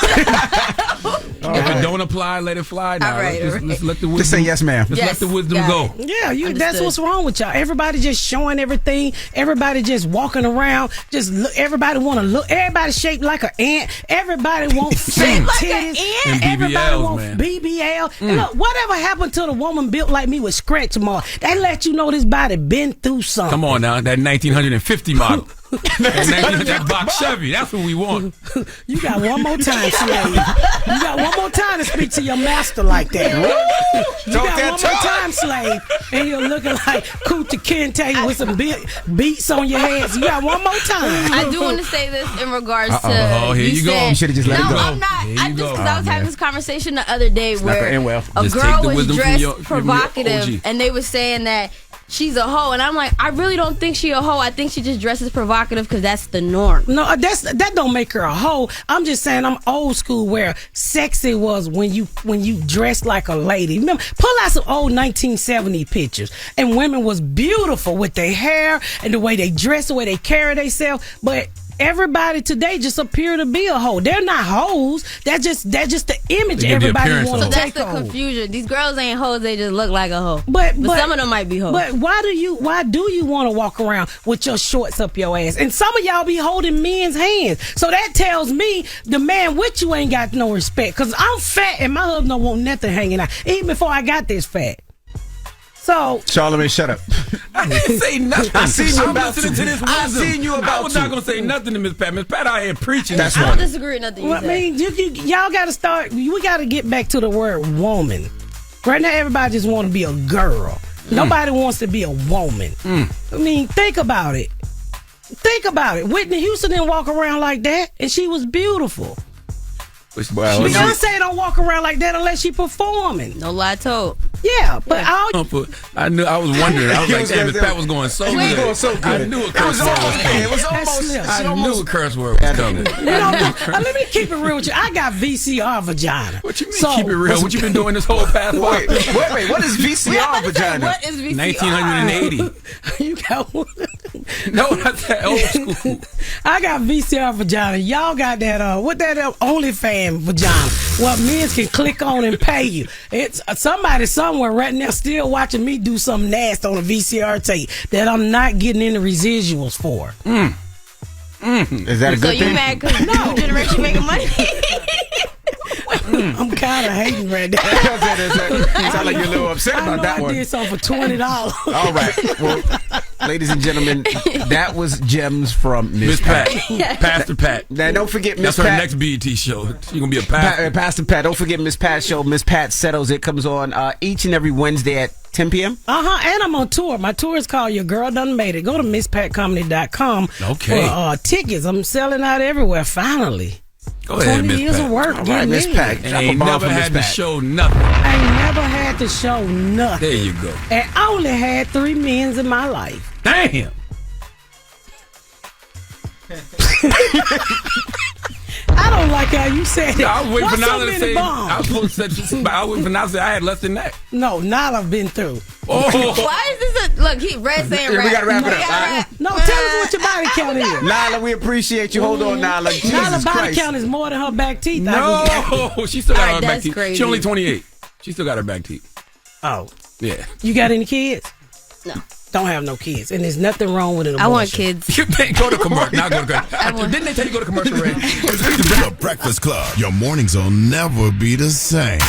If it don't apply, let it fly. Now. All right, let's let the wisdom. Just say yes, ma'am. Let's let the wisdom go. Yeah, that's what's wrong with y'all. Everybody just showing everything. Everybody just walking around. Just look. Everybody want to look. Everybody shaped like an ant. Everybody want fat titties. And everybody BBLs, want man. BBL. And look, whatever happened to the woman built like me with scratch marks? That let you know this body been through something. Come on now, that 1950 model. That box Chevy, that's what we want. You got one more time, slave. You got one more time to speak to your master like that. You got one more time, slave, and you're looking like Kunta Kinte with some beats on your head. So you got one more time. I do want to say this in regards to. Oh, here you go. You should have just let it go. No, I'm not. I just because I was having this conversation the other day where a Just girl take the was wisdom from dressed your OG. provocative, and they were saying that she's a hoe, and I'm like, I really don't think she a hoe. I think she just dresses provocative because that's the norm. No, that don't make her a hoe. I'm just saying I'm old school where sexy was when you dressed like a lady. Remember, pull out some old 1970 pictures, and women was beautiful with their hair and the way they dress, the way they carry themselves, but everybody today just appear to be a hoe. They're not hoes. That's just the image everybody wants to take So that's the confusion. These girls ain't hoes. They just look like a hoe. But some of them might be hoes. But why do you want to walk around with your shorts up your ass? And some of y'all be holding men's hands. So that tells me the man with you ain't got no respect. Because I'm fat and my husband don't want nothing hanging out. Even before I got this fat. So Charlamagne, shut up. I didn't say nothing. I seen you I'm about listening to this wisdom. I seen you about I was not gonna say nothing to Miss Pat. Miss Pat out here preaching. That's I right. don't disagree with nothing you I said. mean, y'all got to start. We got to get back to the word woman. Right now, everybody just want to be a girl. Nobody wants to be a woman. I mean, think about it. Think about it. Whitney Houston didn't walk around like that, and she was beautiful. Beyonce don't walk around like that unless she performing. No lie told. Yeah, but I knew. I was wondering. I was like, damn, Miss Pat was going so good. I knew a curse word was coming. It was almost. I knew a curse word was coming. Let me keep it real with you. I got VCR vagina. What you mean keep it real? What you been doing this whole past Wait, what is VCR vagina? What is VCR? 1980. You got one. No, that's that old school. I got VCR vagina. Y'all got that what that OnlyFans vagina. What men can click on and pay you. It's somebody somewhere right now still watching me do something nasty on a VCR tape that I'm not getting any residuals for. Is that a good thing? So you mad because new generation making money? I'm kind of hating right now. Sound like you're a little upset about that one. I did something for $20. All right. Well, ladies and gentlemen, that was gems from Miss Pat. Pastor Pat. Now, don't forget Miss Pat. That's her next BET show. She's going to be a pastor. Pastor Pat. Don't forget Miss Pat's show. Miss Pat Settles It comes on each and every Wednesday at 10 p.m. And I'm on tour. My tour is called Your Girl Done Made It. Go to MissPatComedy.com for tickets. I'm selling out everywhere, finally. Go ahead, 20 Miss years Pat. of work. All right, Miss Pat. And ain't never had to show nothing. I ain't never had to show nothing. There you go. And I only had 3 men in my life. Damn. I don't like how you said it. I was waiting for What's so Nala to many say. bombs? I was supposed to say. I was waiting for Nala to say I had less than that. No, Nala been through. Oh. Why is this look? He Red saying We rap. gotta wrap it up. No, tell us what your body count is. Nala, we appreciate you. Hold on, Nala. Jesus Nala's body Christ. count is more than her back teeth. No, she still got her back that's teeth. crazy. She's only 28. She still got her back teeth. Oh. Yeah. You got any kids? No. Don't have no kids. And there's nothing wrong with it. I want kids. You can't go to commercial. Now go to commercial. Didn't they tell you to go to commercial, Ray? The Breakfast Club. Your mornings will never be the same.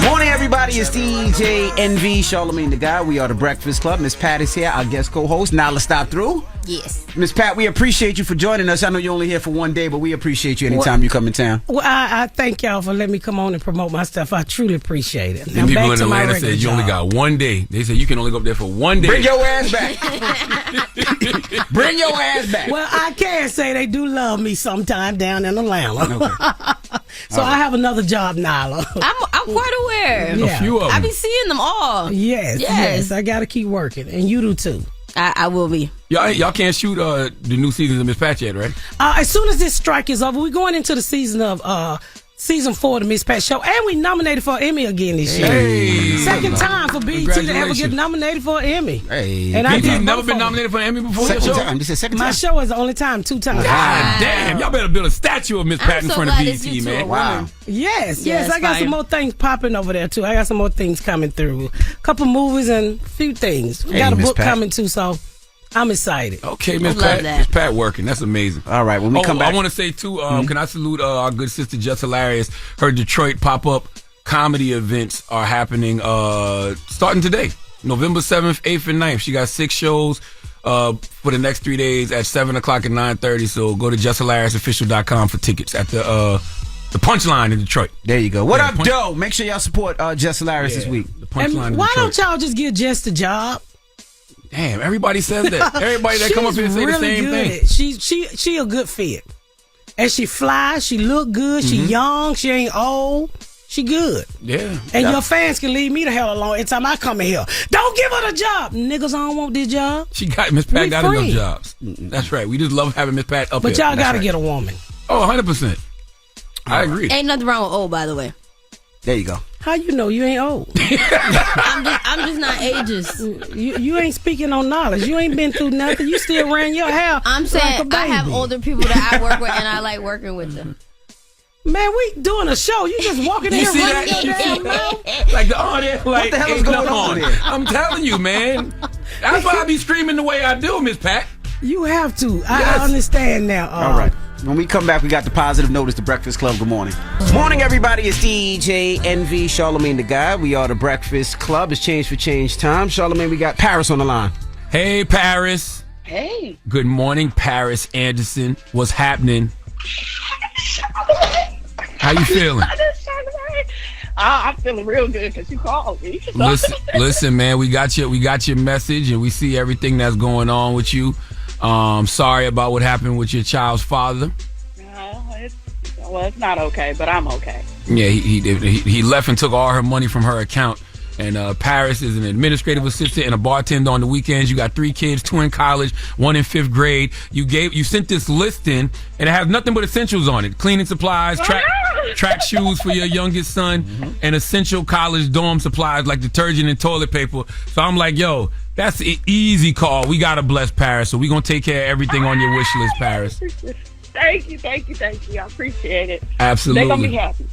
Morning, everybody. It's DJ NV, Charlamagne the Guy. We are the Breakfast Club. Miss Pat is here, our guest co-host. Nala, stop through. Yes. Miss Pat, we appreciate you for joining us. I know you're only here for one day, but we appreciate you anytime you come in town. Well, I thank y'all for letting me come on and promote my stuff. I truly appreciate it. Now, And people back in to my Atlanta regular said you only job. got one day. They said you can only go up there for one day. Bring your ass back. Bring your ass back. Well, I can say they do love me sometime down in Atlanta. Okay. So I have another job, Nala. I'm quite aware. Yeah. A few of them. I be seeing them all. Yes. I got to keep working. And you do too. I will be. Y'all can't shoot the new season of Miss Pat yet, right? As soon as this strike is over, we're going into the season of season 4 of the Miss Pat Show, and we nominated for an Emmy again this year. Hey. Second time for BET to ever get nominated for an Emmy. Hey. And I BET's did never both been of them. nominated for an Emmy before your Second show? time. This is second My time. show is the only time, 2 times. God damn. Y'all better build a statue of Miss Pat in so front of glad it's BET, you two, man. a Wow. woman. Yes. Yeah, I got fire. some more things popping over there too. I got some more things coming through. A couple movies and a few things. We Hey, got a Miss book Pat. coming too, so I'm excited. Okay, Miss I love Pat. that. Miss Pat working. That's amazing. All right, when we come back. I want to say, too, can I salute our good sister, Just Hilarious. Her Detroit pop-up comedy events are happening starting today, November 7th, 8th, and 9th. She got 6 shows for the next 3 days at 7 o'clock and 9:30. So go to justhilariousofficial.com for tickets at the Punchline in Detroit. There you go. What up, Doe? Make sure y'all support Just Hilarious this week. The Punchline And in why Detroit. don't y'all just give Jess a job? Damn, everybody says that. Everybody that come up here and say the same thing. She a good fit. And she fly, she look good, she young, she ain't old. She good. Yeah. And your fans can leave me the hell alone every time I come in here. Don't give her the job. Niggas, I don't want this job. Miss Pat We got free. enough jobs. That's right. We just love having Miss Pat up But here. y'all That's gotta right. get a woman. Oh, 100%. I agree. Ain't nothing wrong with old, by the way. There you go. How you know you ain't old? I'm just not ageist. You ain't speaking on knowledge. You ain't been through nothing. You still ran your hair. I'm saying like a baby. I have older people that I work with, and I like working with them. Man, we doing a show. You just walking in You here see running that? your You damn see mouth. that? Like the audience, like What the hell is ain't going nothing on here? I'm telling you, man. That's why I be screaming the way I do, Miss Pat. You have to. Yes. I understand now. All right. When we come back, we got the positive notice, the Breakfast Club. Good morning. Morning, everybody. It's DJ NV, Charlamagne the Guy. We are the Breakfast Club. It's Change for Change time. Charlamagne, we got Paris on the line. Hey, Paris. Hey. Good morning, Paris Anderson. What's happening? How you feeling? I'm feeling real good because you called me. Listen, man. We got your message, and we see everything that's going on with you. Sorry about what happened with your child's father. No, it's Well, it's not okay, but I'm okay. Yeah, he left and took all her money from her account. And Paris is an administrative assistant and a bartender on the weekends. You got 3 kids, 2 in college, 1 in 5th grade. You sent this list in, and it has nothing but essentials on it: cleaning supplies, track shoes for your youngest son, and essential college dorm supplies like detergent and toilet paper. So I'm like, yo, that's an easy call. We gotta bless Paris, so we gonna take care of everything on your wish list, Paris. Thank you. I appreciate it. Absolutely. They're gonna be happy.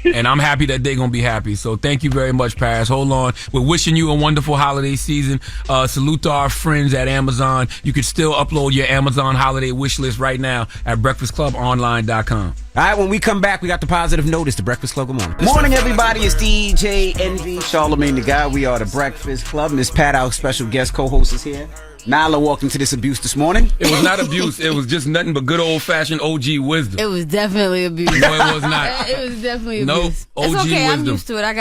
And I'm happy that they're going to be happy. So thank you very much, Paris. Hold on. We're wishing you a wonderful holiday season. Salute to our friends at Amazon. You can still upload your Amazon holiday wish list right now at breakfastclubonline.com. All right, when we come back, we got the positive notice. The Breakfast Club. Good morning. Morning, everybody. It's DJ Envy, Charlamagne the Guy. We are the Breakfast Club. Miss Pat, our special guest co-host, is here. Nyla walked into this abuse this morning. It was not abuse. It was just nothing but good old-fashioned OG wisdom. It was definitely abuse. No, it was not. It was definitely abuse. No, OG it's okay. wisdom. I'm used to it. I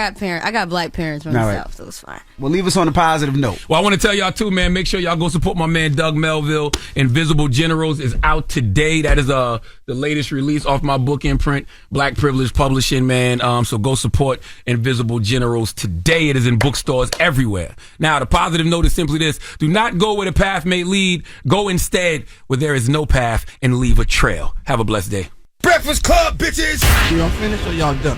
got black parents from the South, so it's fine. Well, leave us on a positive note. Well, I want to tell y'all too, man. Make sure y'all go support my man Doug Melville. Invisible Generals is out today. That is the latest release off my book imprint, Black Privilege Publishing, man. So go support Invisible Generals today. It is in bookstores everywhere. Now, the positive note is simply this: do not go where the path may lead. Go instead where there is no path and leave a trail. Have a blessed day. Breakfast Club, bitches! Y'all finished or y'all done?